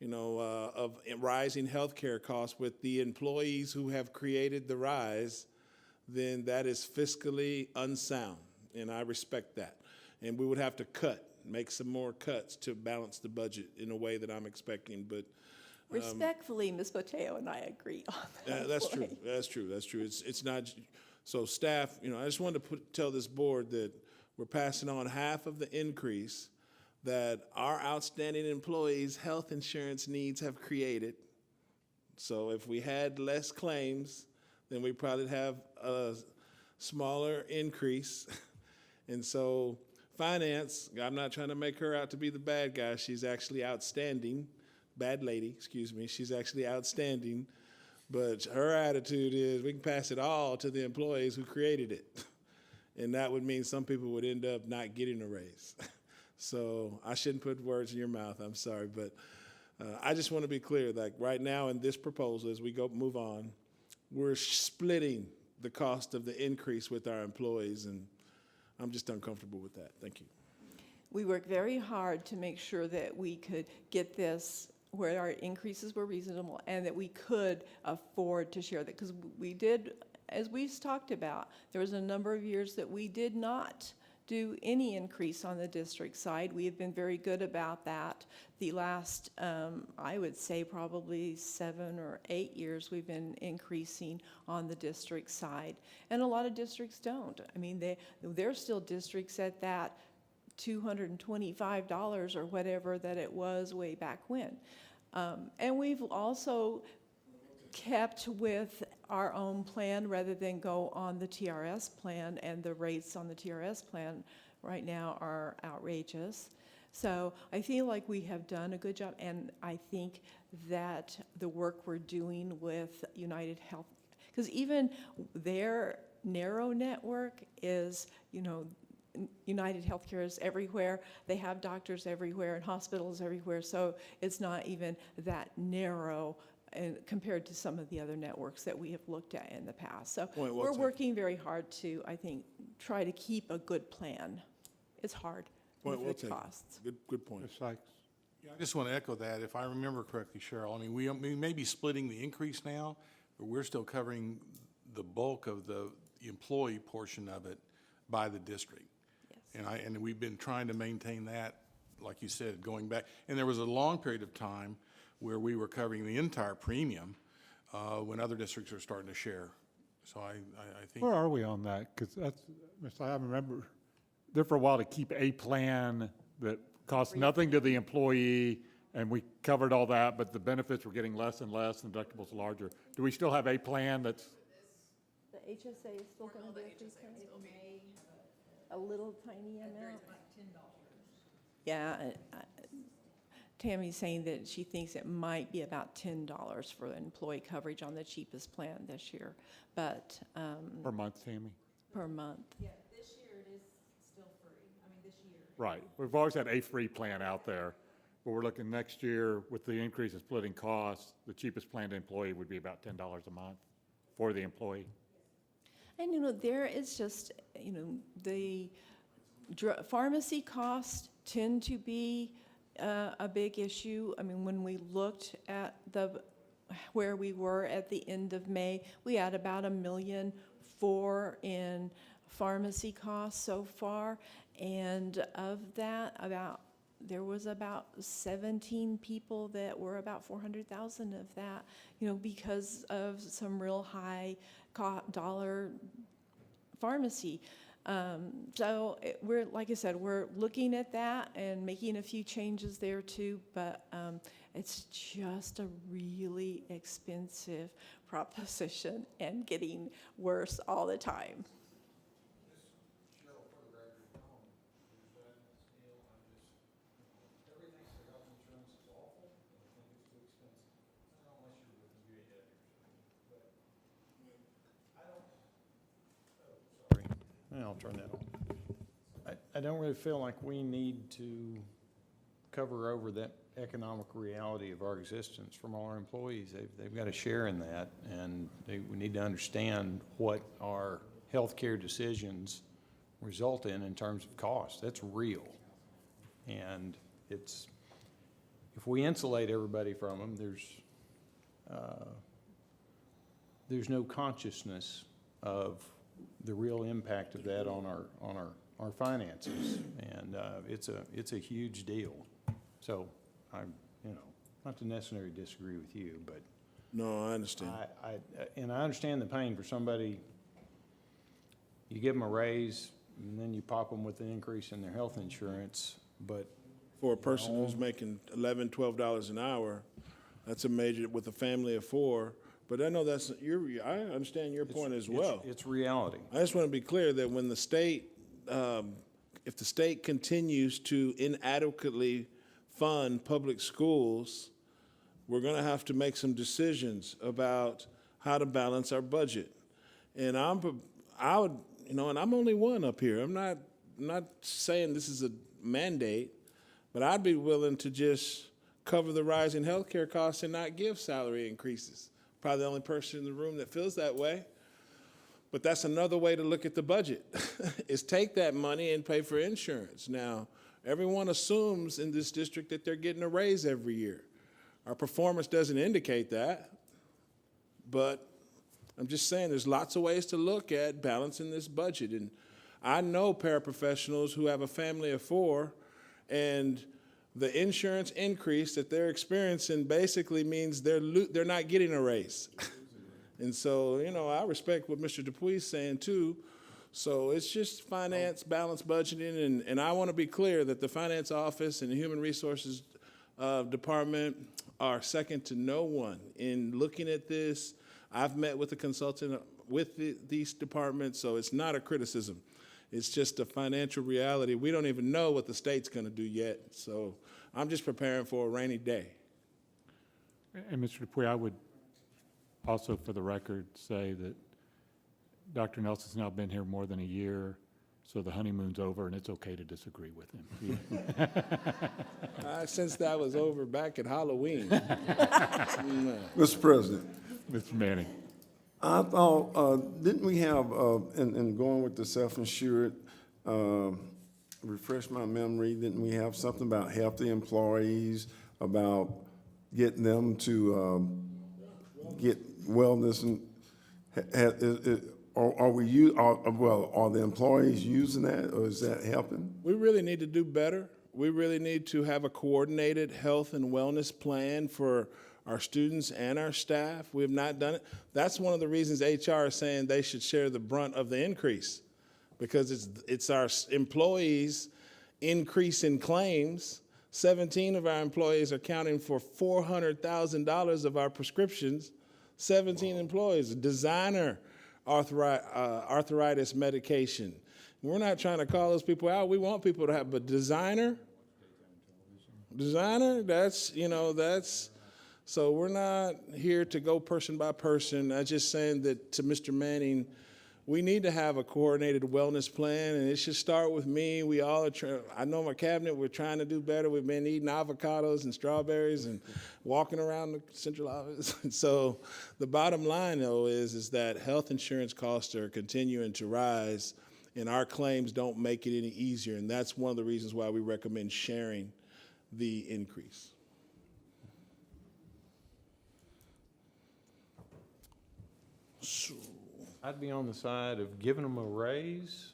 of rising healthcare costs with the employees who have created the rise, then that is fiscally unsound, and I respect that. And we would have to make some more cuts to balance the budget in a way that I'm expecting, but Respectfully, Ms. Mateo and I agree on that. that's true. point. That's true. That's true. It's not. So staff, I just wanted to tell this board that we're passing on half of the increase that our outstanding employees' health insurance needs have created. So if we had less claims, then we probably have a smaller increase. And so finance, I'm not trying to make her out to be the bad guy. She's actually outstanding. Bad lady, excuse me. She's actually outstanding. But her attitude is we can pass it all to the employees who created it. And that would mean some people would end up not getting a raise. So I shouldn't put words in your mouth. I'm sorry. But I just want to be clear, like right now in this proposal, as we move on, we're splitting the cost of the increase with our employees. And I'm just uncomfortable with that. Thank you. We worked very hard to make sure that we could get this where our increases were reasonable and that we could afford to share that. Because we did, as we've talked about, there was a number of years that we did not do any increase on the district side. We have been very good about that. The last, I would say probably 7 or 8 years, we've been increasing on the district side. And a lot of districts don't. I mean, there's still districts at that $225 or whatever that it was way back when. And we've also kept with our own plan rather than go on the TRS plan, and the rates on the TRS plan right now are outrageous. So I feel like we have done a good job, and I think that the work we're doing with United Health, because even their narrow network is, United Healthcare is everywhere. They have doctors everywhere and hospitals everywhere, so it's not even that narrow and compared to some of the other networks that we have looked at in the past. So we're working very hard to, I think, try to keep a good plan. It's hard with the costs. Good point. Ms. Sykes? Yeah, I just want to echo that. If I remember correctly, Cheryl, I mean, we may be splitting the increase now, but we're still covering the bulk of the employee portion of it by the district. Yes. And we've been trying to maintain that, like you said, going back. And there was a long period of time where we were covering the entire premium when other districts are starting to share. So I think. Where are we on that? Because that's, I remember there for a while to keep a plan that cost nothing to the employee, and we covered all that, but the benefits were getting less and less, and deductibles larger. Do we still have a plan that's? The HSA is still going to be a free plan? A little tiny amount? Yeah, Tammy's saying that she thinks it might be about $10 for the employee coverage on the cheapest plan this year, but. Per month, Tammy? Per month. Yeah, this year it is still free. I mean, this year. Right. We've always had a free plan out there, but we're looking next year with the increase in splitting costs, the cheapest plan to employee would be about $10 a month for the employee. And, there is just, the pharmacy costs tend to be a big issue. I mean, when we looked at where we were at the end of May, we had about $1.4 million in pharmacy costs so far. And of that, there was about 17 people that were about 400,000 of that, because of some real high dollar pharmacy. So we're, like I said, we're looking at that and making a few changes there too, but it's just a really expensive proposition and getting worse all the time. I'll turn that on. I don't really feel like we need to cover over that economic reality of our existence from all our employees. They've got to share in that, and we need to understand what our healthcare decisions result in terms of cost. That's real. And if we insulate everybody from them, there's no consciousness of the real impact of that on our finances, and it's a huge deal. So not to necessarily disagree with you, but No, I understand. I understand the pain for somebody. You give them a raise, and then you pop them with the increase in their health insurance, but For a person who's making $11, $12 an hour, that's a major, with a family of 4. But I know I understand your point as well. it's reality. I just want to be clear that when the state, if the state continues to inadequately fund public schools, we're going to have to make some decisions about how to balance our budget. And and I'm only one up here. I'm not saying this is a mandate, but I'd be willing to just cover the rising healthcare costs and not give salary increases. Probably the only person in the room that feels that way. But that's another way to look at the budget, is take that money and pay for insurance. Now, everyone assumes in this district that they're getting a raise every year. Our performance doesn't indicate that, but I'm just saying there's lots of ways to look at balancing this budget. And I know paraprofessionals who have a family of 4, and the insurance increase that they're experiencing basically means they're not getting a raise. And so, I respect what Mr. Dupuis is saying too. So it's just finance, balanced budgeting, and I want to be clear that the finance office and the human resources department are second to no one in looking at this. I've met with a consultant with these departments, so it's not a criticism. It's just a financial reality. We don't even know what the state's going to do yet, so I'm just preparing for a rainy day. And Mr. Dupuis, I would also, for the record, say that Dr. Nelson's now been here more than a year, so the honeymoon's over, and it's okay to disagree with him. Since that was over back at Halloween. Mr. President, Mr. Manning. I thought, didn't we have, in going with the self-insured, refresh my memory, didn't we have something about healthy employees, about getting them to get wellness, and are the employees using that, or is that helping? We really need to do better. We really need to have a coordinated health and wellness plan for our students and our staff. We have not done it. That's one of the reasons HR is saying they should share the brunt of the increase, because it's our employees' increase in claims. 17 of our employees are accounting for $400,000 of our prescriptions. 17 employees, designer arthritis medication. We're not trying to call those people out. We want people to have, but designer, that's, so we're not here to go person by person. I'm just saying that to Mr. Manning, we need to have a coordinated wellness plan, and it should start with me. We all are I know my cabinet, we're trying to do better. We've been eating avocados and strawberries and walking around the central office. So the bottom line, though, is that health insurance costs are continuing to rise, and our claims don't make it any easier, and that's one of the reasons why we recommend sharing the increase. So I'd be on the side of giving them a raise,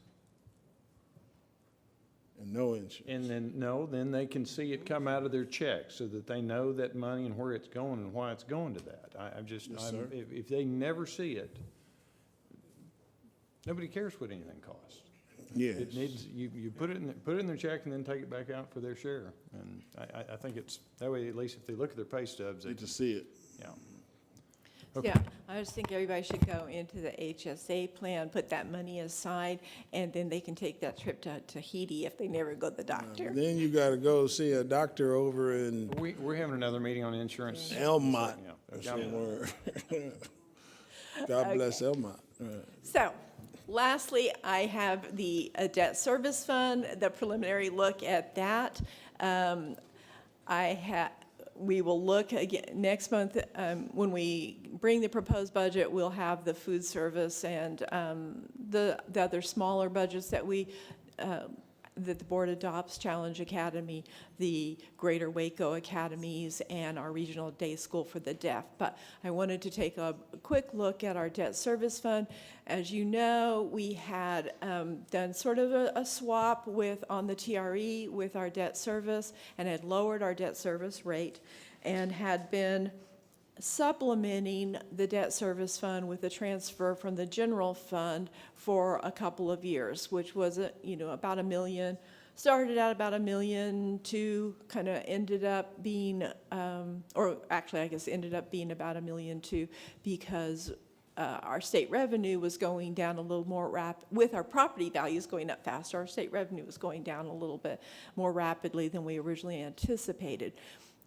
and no insurance. and then they can see it come out of their check, so that they know that money and where it's going and why it's going to that. Sir. If they never see it, nobody cares what anything costs. Yes. It needs, you put it in their check and then take it back out for their share. And I think it's, that way, at least if they look at their pay stubs, they Need can to see it. yeah. Okay. Yeah, I just think everybody should go into the HSA plan, put that money aside, and then they can take that trip to Tahiti if they never go to the doctor. Then you got to go see a doctor over in We're having another meeting on insurance. Elmont. Yeah. Or somewhere. God bless Elmont. Right. So, Lastly, I have the debt service fund, the preliminary look at that. We will look again next month, when we bring the proposed budget, we'll have the food service and the other smaller budgets that that the board adopts, Challenge Academy, the Greater Waco Academies, and our regional day school for the deaf. But I wanted to take a quick look at our debt service fund. As you know, we had done sort of a swap on the TRE with our debt service and had lowered our debt service rate and had been supplementing the debt service fund with a transfer from the general fund for a couple of years, which was about $1 million. Started out about $1 million to kind of ended up being, or actually I guess ended up being about $1 million too, because our state revenue was going down a little more with our property values going up faster. Our state revenue was going down a little bit more rapidly than we originally anticipated.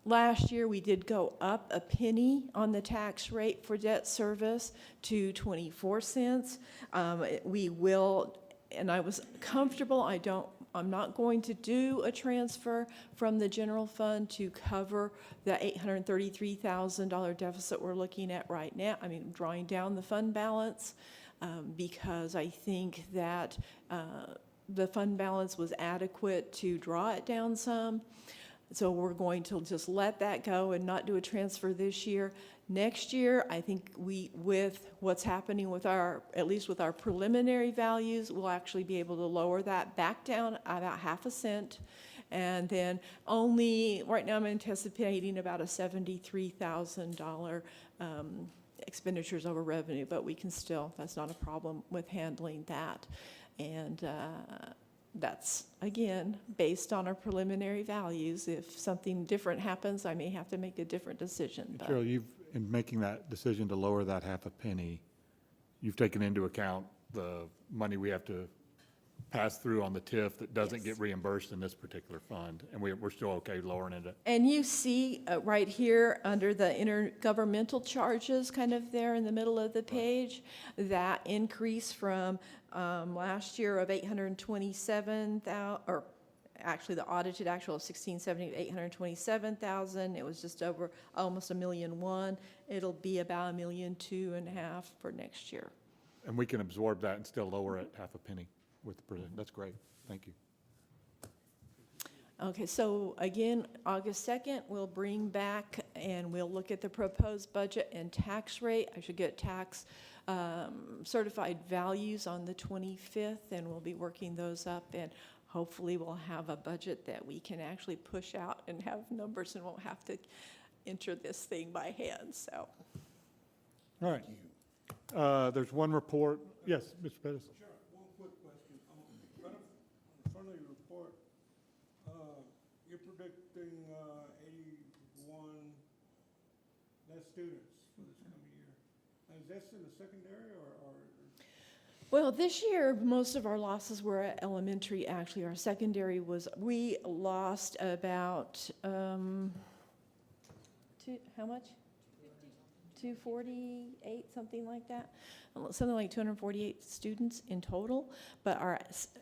Last year, we did go up a penny on the tax rate for debt service to 24 cents. We will, and I was comfortable, I'm not going to do a transfer from the general fund to cover the $833,000 deficit we're looking at right now. I mean, drawing down the fund balance, because I think that the fund balance was adequate to draw it down some. So we're going to just let that go and not do a transfer this year. Next year, I think with what's happening with at least with our preliminary values, we'll actually be able to lower that back down about 0.5 cent. And then right now I'm anticipating about a $73,000 expenditures over revenue, but we can still, that's not a problem with handling that. And that's, again, based on our preliminary values. If something different happens, I may have to make a different decision. Cheryl, in making that decision to lower that 0.5 penny, you've taken into account the money we have to pass through on the TIF that doesn't get reimbursed in this particular fund, and we're still okay lowering it. And you see right here under the intergovernmental charges, kind of there in the middle of the page, that increase from last year of 827,000, or actually the audited actual of 1670 to 827,000. It was just over almost $1.1 million. It'll be about $1.2 million for next year. And we can absorb that and still lower it 0.5 penny with the president. That's great. Thank you. Okay, so again, August 2nd, we'll bring back and we'll look at the proposed budget and tax rate. I should get tax certified values on the 25th, and we'll be working those up, and hopefully we'll have a budget that we can actually push out and have numbers and won't have to enter this thing by hand, so. All right. There's one report. Yes, Mr. Pettis. Sure, one quick question. Right up in front of your report, you're predicting 81 less students for this coming year. Is this in the secondary or? Well, this year, most of our losses were at elementary, actually. Our secondary we lost about, how much? 248, something like that. Something like 248 students in total. But our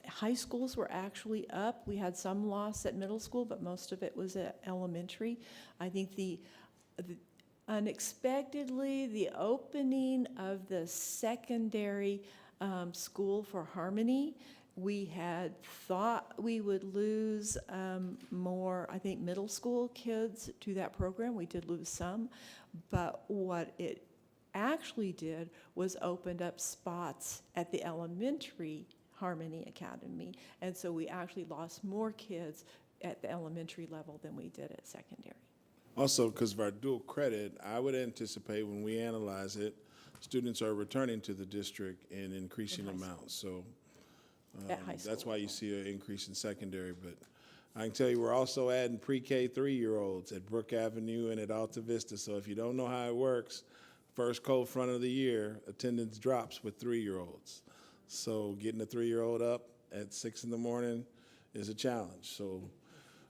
high schools were actually up. We had some loss at middle school, but most of it was at elementary. I think unexpectedly, the opening of the secondary school for Harmony, we had thought we would lose more, I think, middle school kids to that program. We did lose some, but what it actually did was opened up spots at the elementary Harmony Academy, and so we actually lost more kids at the elementary level than we did at secondary. Also, because of our dual credit, I would anticipate when we analyze it, students are returning to the district in increasing amounts. So that's why you see an increase in secondary. But I can tell you we're also adding pre-K 3-year-olds at Brook Avenue and at Alta Vista. So if you don't know how it works, first cold front of the year, attendance drops with 3-year-olds. So getting a 3-year-old up at 6 in the morning is a challenge. So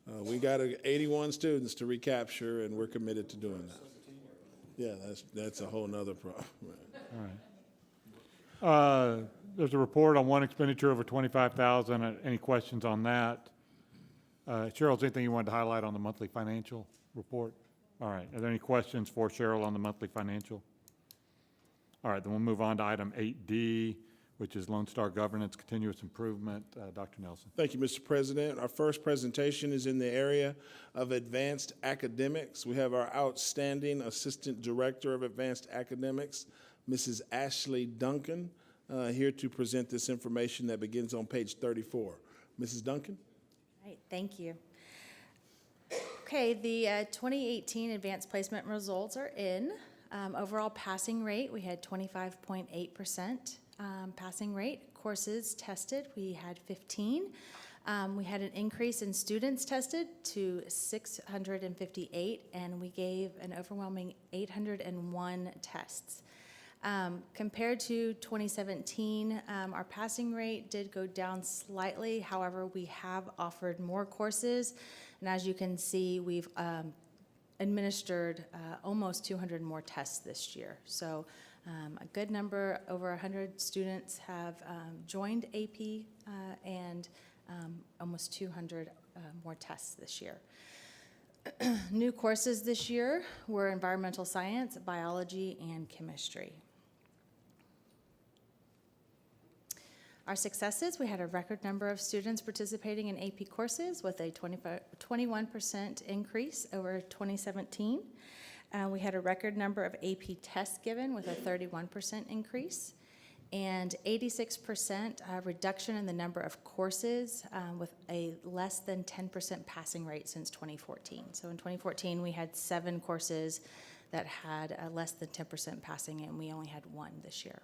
we got 81 students to recapture, and we're committed to doing that. Yeah, that's a whole nother problem. All right. There's a report on one expenditure over 25,000. Any questions on that? Cheryl, is there anything you wanted to highlight on the monthly financial report? All right. Are there any questions for Cheryl on the monthly financial? All right, then we'll move on to item 8D, which is Lone Star Governance Continuous Improvement. Dr. Nelson. Thank you, Mr. President. Our first presentation is in the area of advanced academics. We have our outstanding Assistant Director of Advanced Academics, Mrs. Ashley Duncan, here to present this information that begins on page 34. Mrs. Duncan? All right, thank you. Okay, the 2018 advanced placement results are in. Overall passing rate, we had 25.8% passing rate. Courses tested, we had 15. We had an increase in students tested to 658, and we gave an overwhelming 801 tests. Compared to 2017, our passing rate did go down slightly. However, we have offered more courses, and as you can see, we've administered almost 200 more tests this year. So a good number, over 100 students have joined AP and almost 200 more tests this year. New courses this year were environmental science, biology, and chemistry. Our successes, we had a record number of students participating in AP courses with a 21% increase over 2017. We had a record number of AP tests given with a 31% increase, and 86% reduction in the number of courses with a less than 10% passing rate since 2014. So in 2014, we had 7 courses that had a less than 10% passing, and we only had 1 this year.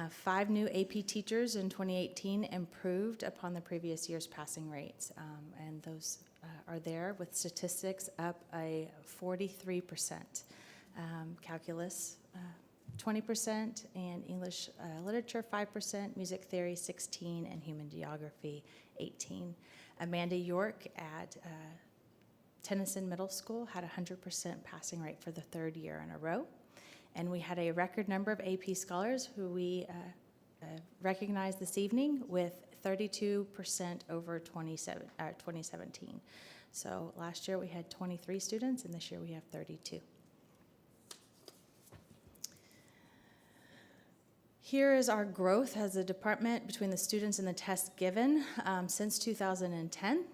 5 new AP teachers in 2018 improved upon the previous year's passing rates, and those are there with statistics up a 43%. Calculus 20%, and English literature 5%, music theory 16%, and human geography 18%. Amanda York at Tennyson Middle School had a 100% passing rate for the 3rd year in a row. And we had a record number of AP scholars who we recognized this evening with 32% over 2017. So last year we had 23 students, and this year we have 32. Here is our growth as a department between the students and the tests given since 2010.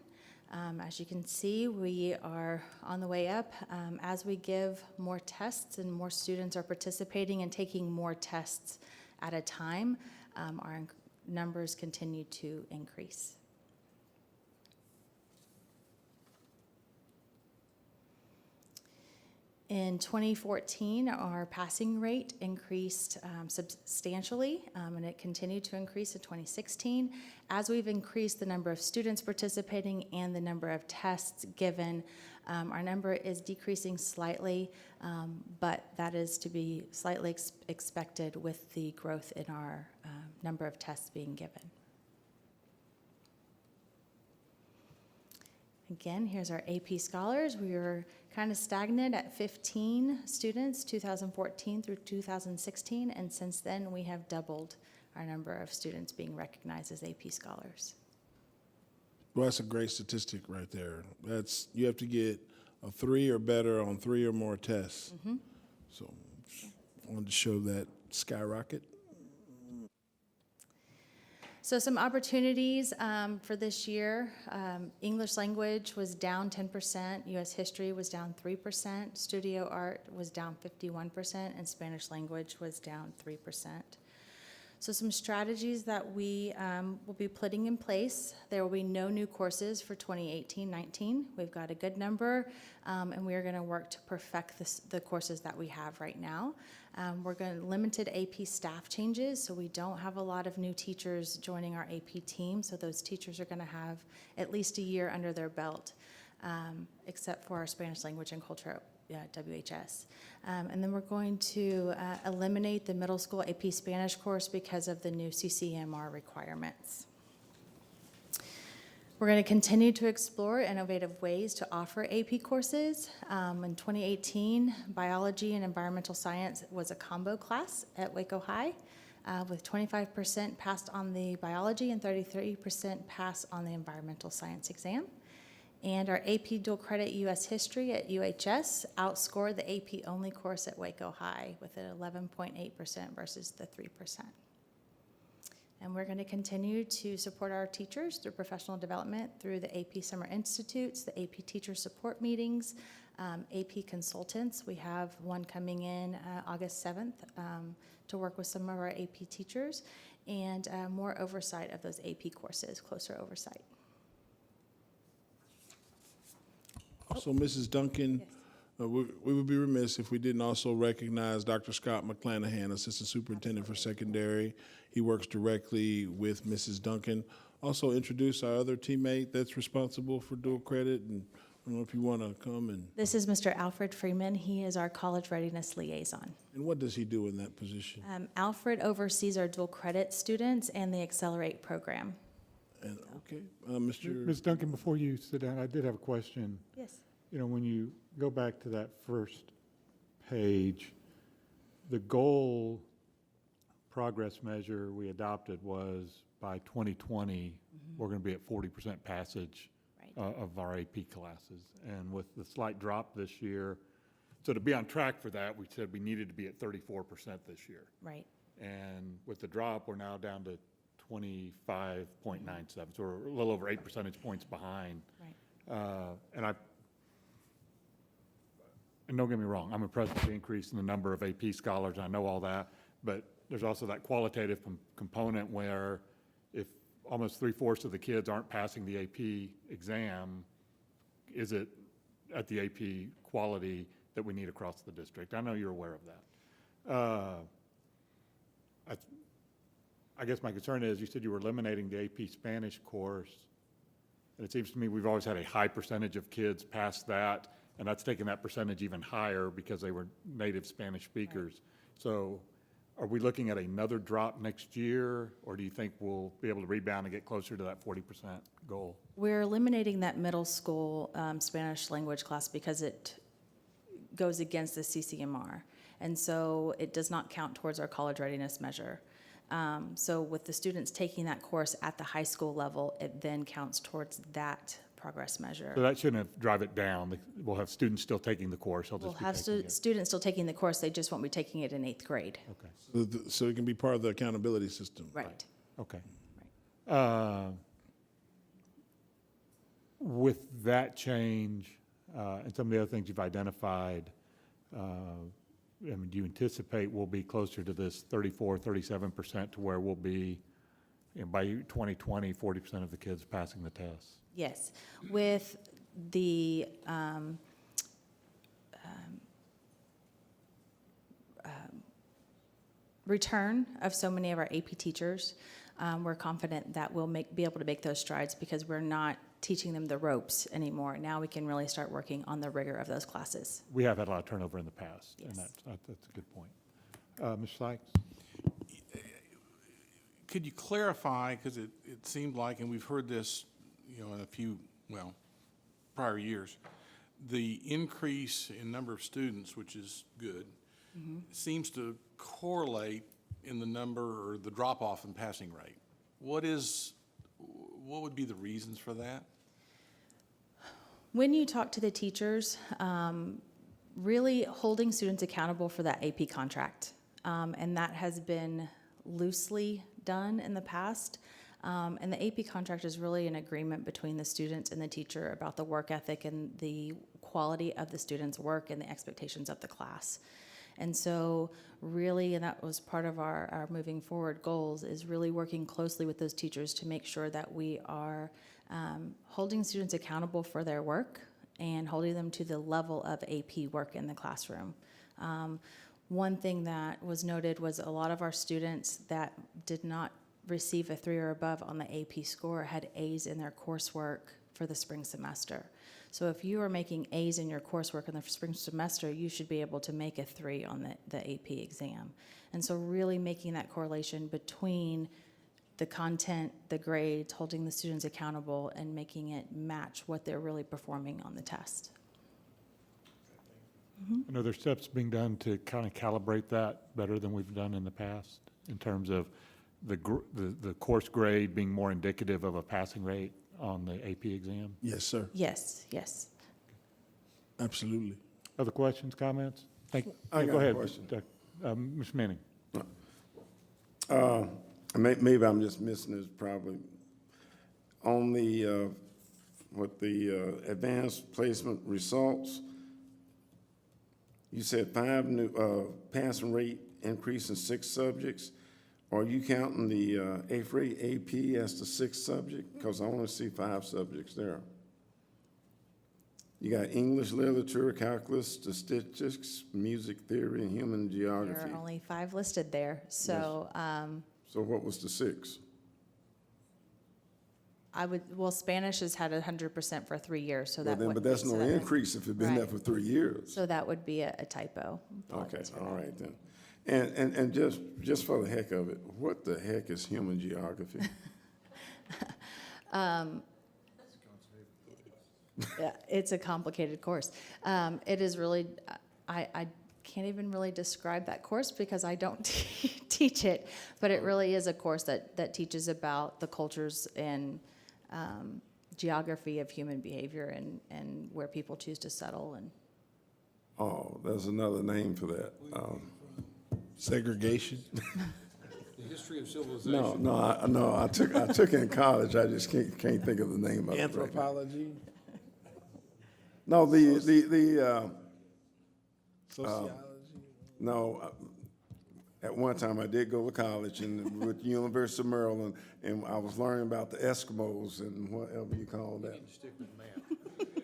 As you can see, we are on the way up. As we give more tests and more students are participating and taking more tests at a time, our numbers continue to increase. In 2014, our passing rate increased substantially, and it continued to increase in 2016. As we've increased the number of students participating and the number of tests given, our number is decreasing slightly, but that is to be slightly expected with the growth in our number of tests being given. Again, here's our AP scholars. We were kind of stagnant at 15 students, 2014 through 2016, and since then we have doubled our number of students being recognized as AP scholars. Well, that's a great statistic right there. You have to get a 3 or better on 3 or more tests. Mm-hmm. So I wanted to show that skyrocket. So some opportunities for this year. English language was down 10%, U.S. history was down 3%, studio art was down 51%, and Spanish language was down 3%. So some strategies that we will be putting in place. There will be no new courses for 2018-19. We've got a good number, and we are going to work to perfect the courses that we have right now. We're going to limited AP staff changes, so we don't have a lot of new teachers joining our AP team, so those teachers are going to have at least a year under their belt, except for our Spanish language and culture WHS. And then we're going to eliminate the middle school AP Spanish course because of the new CCMR requirements. We're going to continue to explore innovative ways to offer AP courses. In 2018, biology and environmental science was a combo class at Waco High. with 25% passed on the biology and 33% passed on the environmental science exam. And our AP dual credit U.S. history at UHS outscored the AP only course at Waco High with an 11.8% versus the 3%. And we're going to continue to support our teachers through professional development, through the AP Summer Institutes, the AP Teacher Support Meetings, AP Consultants. We have one coming in August 7th to work with some of our AP teachers, and more oversight of those AP courses, closer oversight. So, Mrs. Duncan, we would be remiss if we didn't also recognize Dr. Scott McClanahan, Assistant Superintendent for Secondary. He works directly with Mrs. Duncan. Also introduce our other teammate that's responsible for dual credit, and I don't know if you want to come and... This is Mr. Alfred Freeman. He is our college readiness liaison. And what does he do in that position? Alfred oversees our dual credit students and the Accelerate program. And, okay, Mr. Ms. Duncan, before you sit down, I did have a question. Yes. You know, when you go back to that first page, the goal progress measure we adopted was by 2020, we're going to be at 40% passage of our AP classes. And with the slight drop this year, so to be on track for that, we said we needed to be at 34% this year. Right. And with the drop, we're now down to 25.97, so we're a little over 8 percentage points behind. Right. And don't get me wrong, I'm impressed with the increase in the number of AP scholars, I know all that, but there's also that qualitative component where if almost 3/4 of the kids aren't passing the AP exam, is it at the AP quality that we need across the district? I know you're aware of that. I guess my concern is, you said you were eliminating the AP Spanish course, and it seems to me we've always had a high percentage of kids pass that, and that's taken that percentage even higher because they were native Spanish speakers. Right. So are we looking at another drop next year, or do you think we'll be able to rebound and get closer to that 40% goal? We're eliminating that middle school Spanish language class because it goes against the CCMR. And so it does not count towards our college readiness measure. So with the students taking that course at the high school level, it then counts towards that progress measure. So that shouldn't have drive it down. We'll have students still taking the course. We'll have students still taking the course. They just won't be taking it in 8th grade. Okay. So it can be part of the accountability system. Right. Okay. Right. With that change and some of the other things you've identified, I mean, do you anticipate we'll be closer to this 34, 37% to where we'll be, you know, by 2020, 40% of the kids passing the tests? Yes. With the return of so many of our AP teachers, we're confident that we'll be able to make those strides because we're not teaching them the ropes anymore. Now we can really start working on the rigor of those classes. We have had a lot of turnover in the past, Yes. and that's a good point. Ms. Sykes? Could you clarify, because it seemed like, and we've heard this, you know, in a few, well, prior years, the increase in number of students, which is good, seems to correlate in the number or the drop-off in passing rate. What would be the reasons for that? When you talk to the teachers, really holding students accountable for that AP contract, and that has been loosely done in the past. And the AP contract is really an agreement between the students and the teacher about the work ethic and the quality of the students' work and the expectations of the class. And so really, and that was part of our moving forward goals, is really working closely with those teachers to make sure that we are holding students accountable for their work and holding them to the level of AP work in the classroom. One thing that was noted was a lot of our students that did not receive a 3 or above on the AP score had A's in their coursework for the spring semester. So if you are making A's in your coursework in the spring semester, you should be able to make a 3 on the AP exam. And so really making that correlation between the content, the grades, holding the students accountable, and making it match what they're really performing on the test. I know there's steps being done to kind of calibrate that better than we've done in the past. in terms of the course grade being more indicative of a passing rate on the AP exam? Yes, sir. Yes, yes. Absolutely. Other questions, comments? Thank you. I Go got a ahead, question. Ms. Manning. Maybe I'm just missing this probably. On the, advanced placement results, you said 5 new, passing rate increase in 6 subjects. Are you counting the 8th grade AP as the 6th subject? Because I only see 5 subjects there. You got English, literature, calculus, statistics, music theory, and human There geography. are only 5 listed there, so So what was the 6? Spanish has had 100% for 3 years, so Well, that then, would. but that's so no that would- increase if it's been there Right. for 3 years. So that would be a typo. Okay, Apologies for all that. right then. And just for the heck of it, what the heck is human geography? Yeah, it's a complicated course. It is really, I can't even really describe that course because I don't teach it, but it really is a course that teaches about the cultures and geography of human behavior and where people choose to settle. And Oh, there's another name for that. Segregation. The history of civilization. No, I took it in college. I just can't think of the name of it. Right now. Anthropology. No, the Sociology. no. At one time, I did go to college and with University of Maryland, and I was learning about the Eskimos and whatever you call that. Stick with math.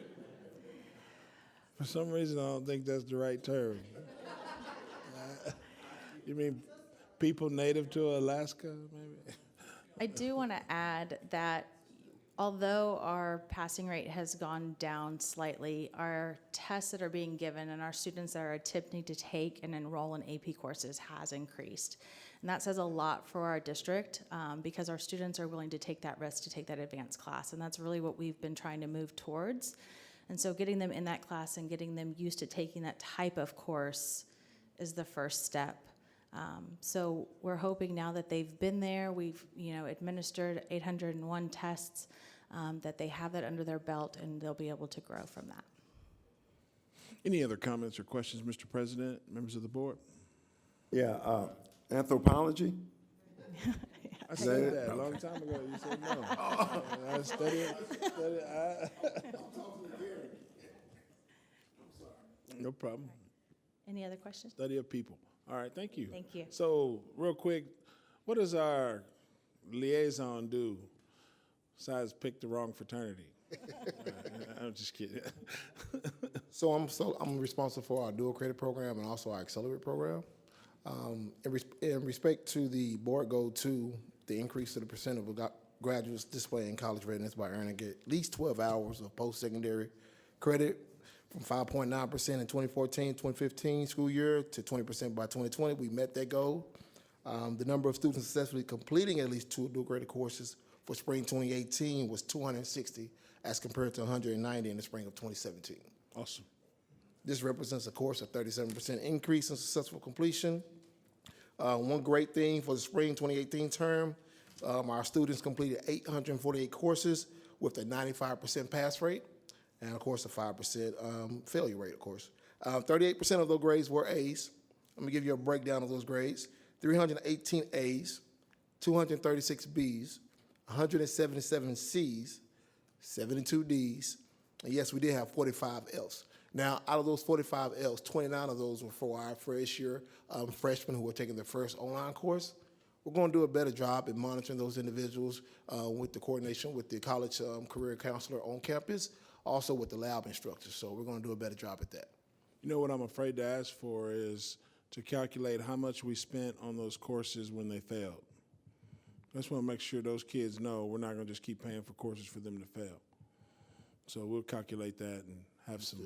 For some reason, I don't think that's the right term. You mean people native to Alaska, maybe? I do want to add that although our passing rate has gone down slightly, our tests that are being given and our students that are attempting to take and enroll in AP courses has increased. And that says a lot for our district because our students are willing to take that risk to take that advanced class. And that's really what we've been trying to move towards. And so getting them in that class and getting them used to taking that type of course is the first step. So we're hoping now that they've been there, we've administered 801 tests, that they have that under their belt and they'll be able to grow from that. Any other comments or questions, Mr. President, members of the board? Yeah, anthropology. I said that a long time ago. You said no. I studied. No problem. Any other questions? Study of people. All right, thank you. Thank you. So, real quick, what does our liaison do besides pick the wrong fraternity? I'm just kidding. So I'm responsible for our dual credit program and also our accelerate program. In respect to the board goal 2, the increase of the percent of graduates displaying college readiness by earning at least 12 hours of post-secondary credit from 5.9% in 2014-2015 school year to 20% by 2020. We met that goal. The number of students successfully completing at least 2 dual credit courses for spring 2018 was 260 as compared to 190 in the spring of 2017. Awesome. This represents a course of 37% increase in successful completion. One great thing for the spring 2018 term, our students completed 848 courses with a 95% pass rate and, of course, a 5% failure rate, of course. 38% of those grades were A's. Let me give you a breakdown of those grades. 318 A's, 236 B's, 177 C's, 72 D's, and yes, we did have 45 F's. Now, out of those 45 L's, 29 of those were for our first year freshmen who were taking their first online course. We're going to do a better job in monitoring those individuals with the coordination with the college career counselor on campus, also with the lab instructors. So we're going to do a better job at that. You know what I'm afraid to ask for is to calculate how much we spent on those courses when they failed. I just want to make sure those kids know we're not going to just keep paying for courses for them to fail. So we'll calculate that and have some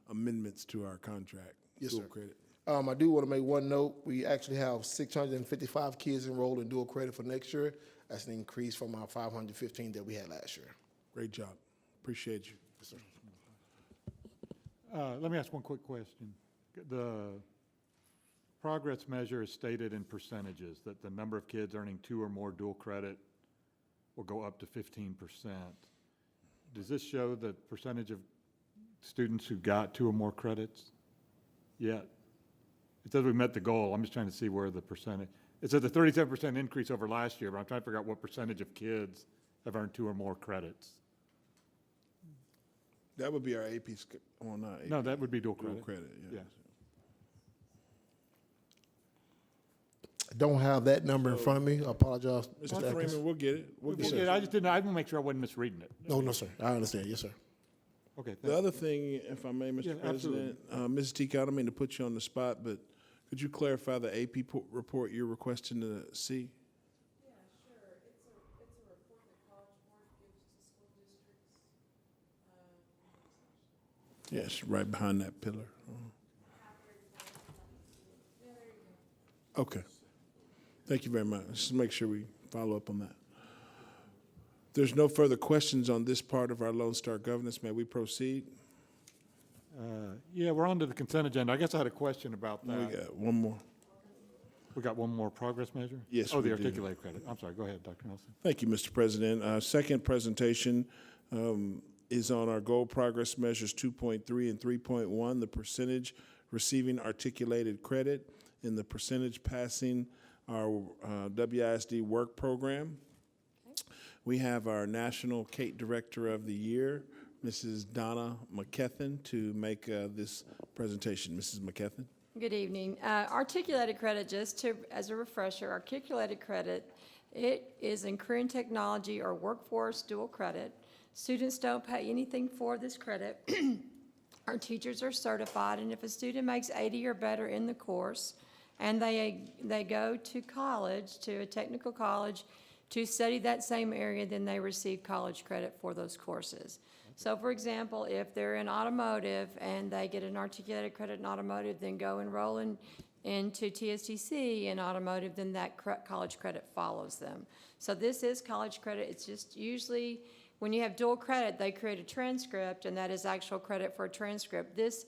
amendments to our contract. Yes, dual sir. credit. I do want to make one note. We actually have 655 kids enrolled in dual credit for next year. That's an increase from our 515 that we had last year. Great job. Appreciate you. Yes, sir. Let me ask one quick question. progress measure is stated in percentages, that the number of kids earning 2 or more dual credit will go up to 15%. Does this show the percentage of students who got 2 or more credits yet? It says we met the goal. I'm just trying to see where the percentage, it says a 37% increase over last year, but I'm trying to figure out what percentage of kids have earned 2 or more credits. That would be our AP, well, not AP. No, that would be dual credit. Dual credit, yeah. Yeah. I don't have that number in front of me. I apologize. Mr. Atkins. Freeman, we'll get it. We'll get Yeah, it. I just didn't, I want to make sure I wasn't misreading it. No, sir. I understand. Yes, sir. Okay. The other thing, if I may, Yeah, Mr. President, Mrs. Teague, I don't mean to put you on the spot, but could you clarify the AP report you're requesting to see? Yeah, sure. It's a report that College Board gives to school districts. Yes, right behind that pillar. Okay. Thank you very much. Just make sure we follow up on that. There's no further questions on this part of our Lone Star governance. May we proceed? Yeah, we're on to the consent agenda. I guess I had a question about We that. got one more. We got one more progress measure? Yes, Oh, we the do. articulated credit. I'm sorry, go ahead, Dr. Nelson. Thank you, Mr. President. Second presentation is on our goal progress measures 2.3 and 3.1, the percentage receiving articulated credit and the percentage passing our WISD work program. We have our National CATE Director of the Year, Mrs. Donna McKethan, to make this presentation. Mrs. McKethan. Good evening. Articulated credit, just to, as a refresher, articulated credit, it is in career and technology or workforce dual credit. Students don't pay anything for this credit. Our teachers are certified, and if a student makes 80 or better in the course, and they go to college, to a technical college, to study that same area, then they receive college credit for those courses. So for example, if they're in automotive and they get an articulated credit in automotive, then go enroll into TSTC in automotive, then that college credit follows them. So this is college credit. It's just usually when you have dual credit, they create a transcript, and that is actual credit for a transcript. This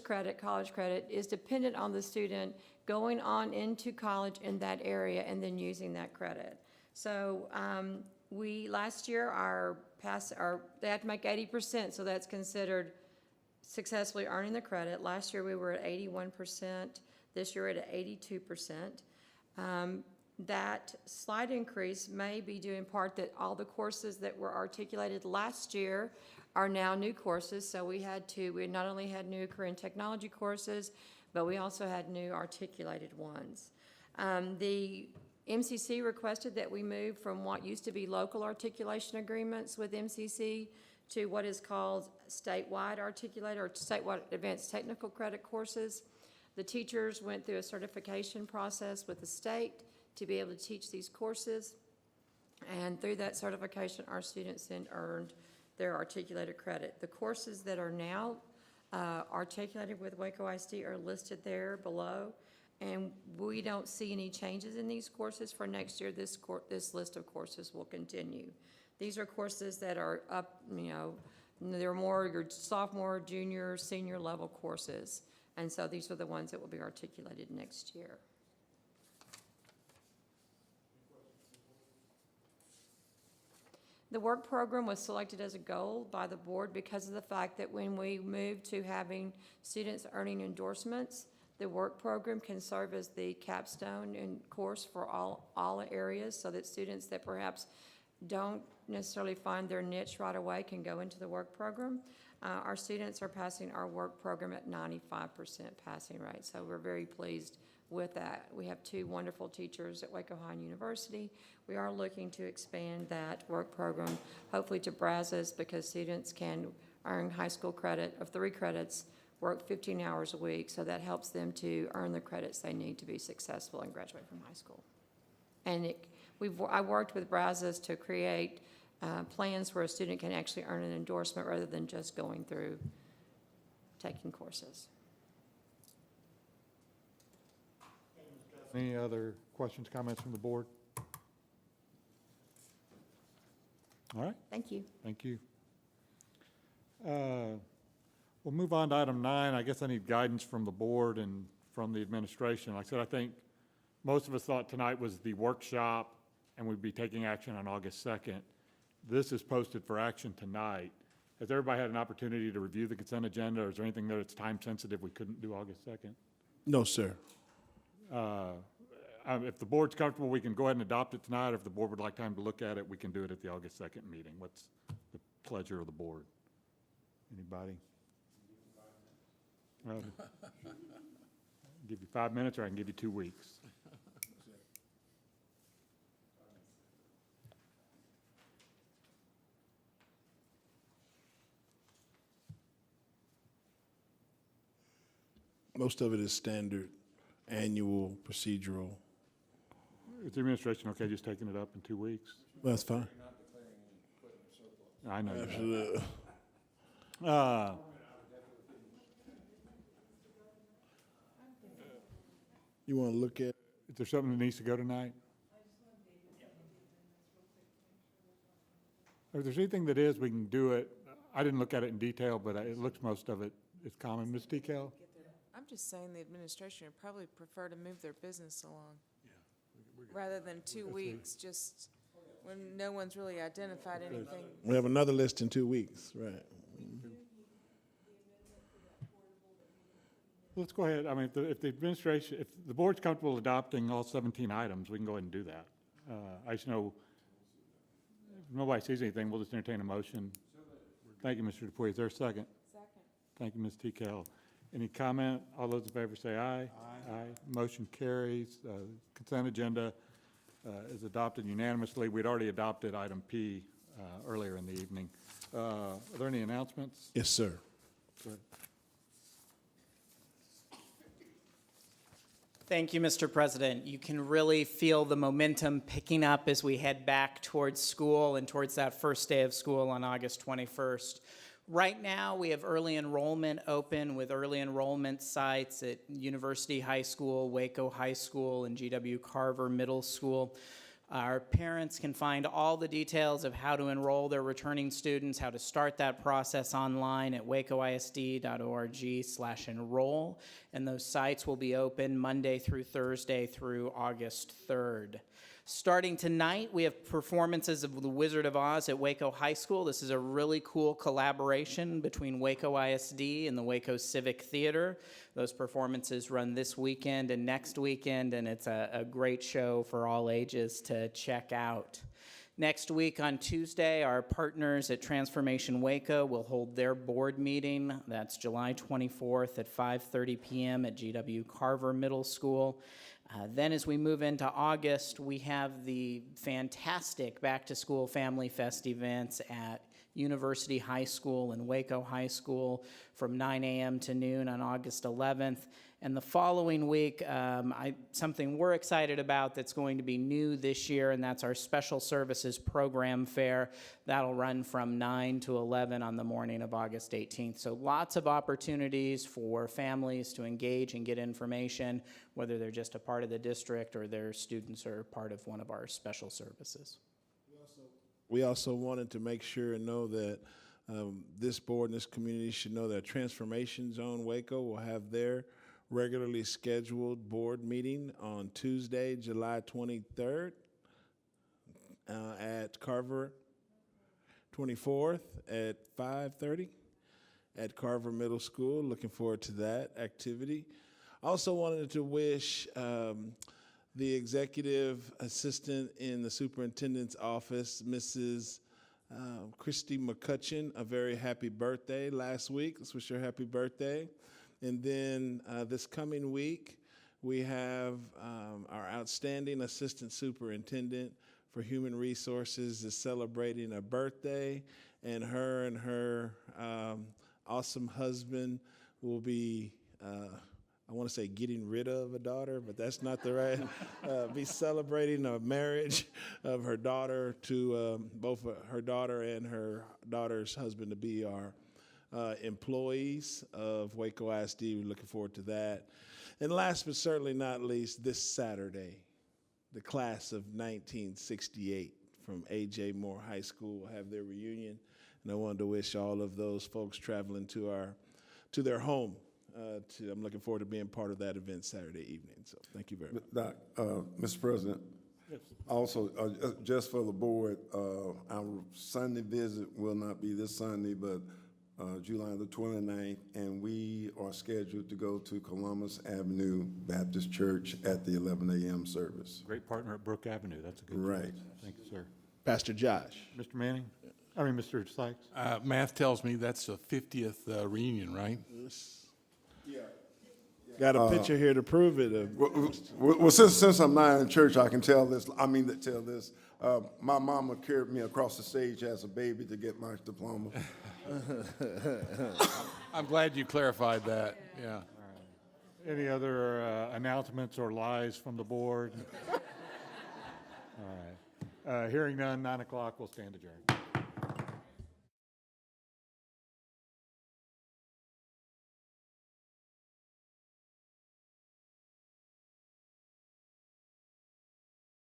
credit, college credit, is dependent on the student going on into college in that area and then using that credit. So last year, they had to make 80%, so that's considered successfully earning the credit. Last year, we were at 81%. This year, we're at 82%. That slight increase may be due in part that all the courses that were articulated last year are now new courses. So we not only had new career and technology courses, but we also had new articulated ones. The MCC requested that we move from what used to be local articulation agreements with MCC to what is called statewide articulated or statewide advanced technical credit courses. The teachers went through a certification process with the state to be able to teach these courses. And through that certification, our students then earned their articulated credit. The courses that are now articulated with Waco iSD are listed there below. And we don't see any changes in these courses for next year. This list of courses will continue. These are courses that are up, they're more your sophomore, junior, senior level courses. And so these are the ones that will be articulated next year. The work program was selected as a goal by the board because of the fact that when we moved to having students earning endorsements, the work program can serve as the capstone and course for all areas, so that students that perhaps don't necessarily find their niche right away can go into the work program. Our students are passing our work program at 95% passing rate, so we're very pleased with that. We have 2 wonderful teachers at Waco High University. We are looking to expand that work program, hopefully to Brazos, because students can earn high school credit of 3 credits, work 15 hours a week, so that helps them to earn the credits they need to be successful and graduate from high school. And I worked with Brazos to create plans where a student can actually earn an endorsement rather than just going through taking courses. Any other questions, comments from the board? All right. Thank you. Thank you. We'll move on to item 9. I guess I need guidance from the board and from the administration. Like I said, I think most of us thought tonight was the workshop and we'd be taking action on August 2nd. This is posted for action tonight. Has everybody had an opportunity to review the consent agenda, or is there anything that it's time sensitive we couldn't do August 2nd? No, sir. If the board's comfortable, we can go ahead and adopt it tonight. If the board would like time to look at it, we can do it at the August 2nd meeting. What's the pleasure of the board? Anybody? Well, I'll give you 5 minutes, or I can give you 2 weeks. Most of it is standard, annual, procedural. Is the administration okay just taking it up in 2 weeks? That's fine. I know. Absolutely. You want to look at? Is there something that needs to go tonight? If there's anything that is, we can do it. I didn't look at it in detail, but it looks most of it is common. Ms. Decal? I'm just saying the administration would probably prefer to move their business along. Rather than 2 weeks, just when no one's really identified anything. We have another list in 2 weeks, right? Let's go ahead. I mean, if the administration, if the board's comfortable adopting all 17 items, we can go ahead and do that. I just know, if nobody sees anything, we'll just entertain a motion. Thank you, Mr. Dupuy. Is there a second? Second. Thank you, Ms. Tekel. Any comment? All those in favor say aye. Aye. Motion carries. Consent agenda is adopted unanimously. We'd already adopted item P earlier in the evening. Are there any announcements? Yes, sir. Go ahead. Thank you, Mr. President. You can really feel the momentum picking up as we head back towards school and towards that first day of school on August 21st. Right now, we have early enrollment open with early enrollment sites at University High School, Waco High School, and GW Carver Middle School. Our parents can find all the details of how to enroll their returning students, how to start that process online at wacoisd.org/enroll, and those sites will be open Monday through Thursday through August 3rd. Starting tonight, we have performances of The Wizard of Oz at Waco High School. This is a really cool collaboration between Waco ISD and the Waco Civic Theater. Those performances run this weekend and next weekend, and it's a great show for all ages to check out. Next week on Tuesday, our partners at Transformation Waco will hold their board meeting. That's July 24th at 5:30 p.m. at GW Carver Middle School. Then as we move into August, we have the fantastic back-to-school Family Fest events at University High School and Waco High School from 9 a.m. to noon on August 11th. And the following week, something we're excited about that's going to be new this year, and that's our Special Services Program Fair. That'll run from 9 to 11 on the morning of August 18th. So lots of opportunities for families to engage and get information, whether they're just a part of the district or their students are part of one of our special services. We also wanted to make sure and know that this board and this community should know that Transformation Zone Waco will have their regularly scheduled board meeting on Tuesday, July 23rd at Carver, 24th at 5:30 at Carver Middle School. Looking forward to that activity. Also wanted to wish the executive assistant in the superintendent's office, Mrs. Christy McCutcheon, a very happy birthday last week. Let's wish her happy birthday. And then this coming week, we have our outstanding assistant superintendent for human resources is celebrating a birthday, and her awesome husband will be, I want to say getting rid of a daughter, but that's not the right, be celebrating a marriage of her daughter to both her daughter and her daughter's husband to be our employees of Waco ISD. We're looking forward to that. And last but certainly not least, this Saturday, the class of 1968 from A.J. Moore High School will have their reunion. And I wanted to wish all of those folks traveling to their home I'm looking forward to being part of that event Saturday evening. So thank you very much. Doc, Mr. President, also, just for the board, our Sunday visit will not be this Sunday, but July the 29th, and we are scheduled to go to Columbus Avenue Baptist Church at the 11 a.m. service. Great partner at Brook Avenue. That's a good Right. choice. Thank you, sir. Pastor Josh. Mr. Manning? Mr. Sykes? Math tells me that's the 50th reunion, right? Got a picture here to prove it. Well, since I'm not in church, I can tell this. My mama carried me across the stage as a baby to get my diploma. I'm glad you clarified that, yeah. Any other announcements or lies from the board? All right. Hearing none, 9 o'clock, we'll stand adjourned.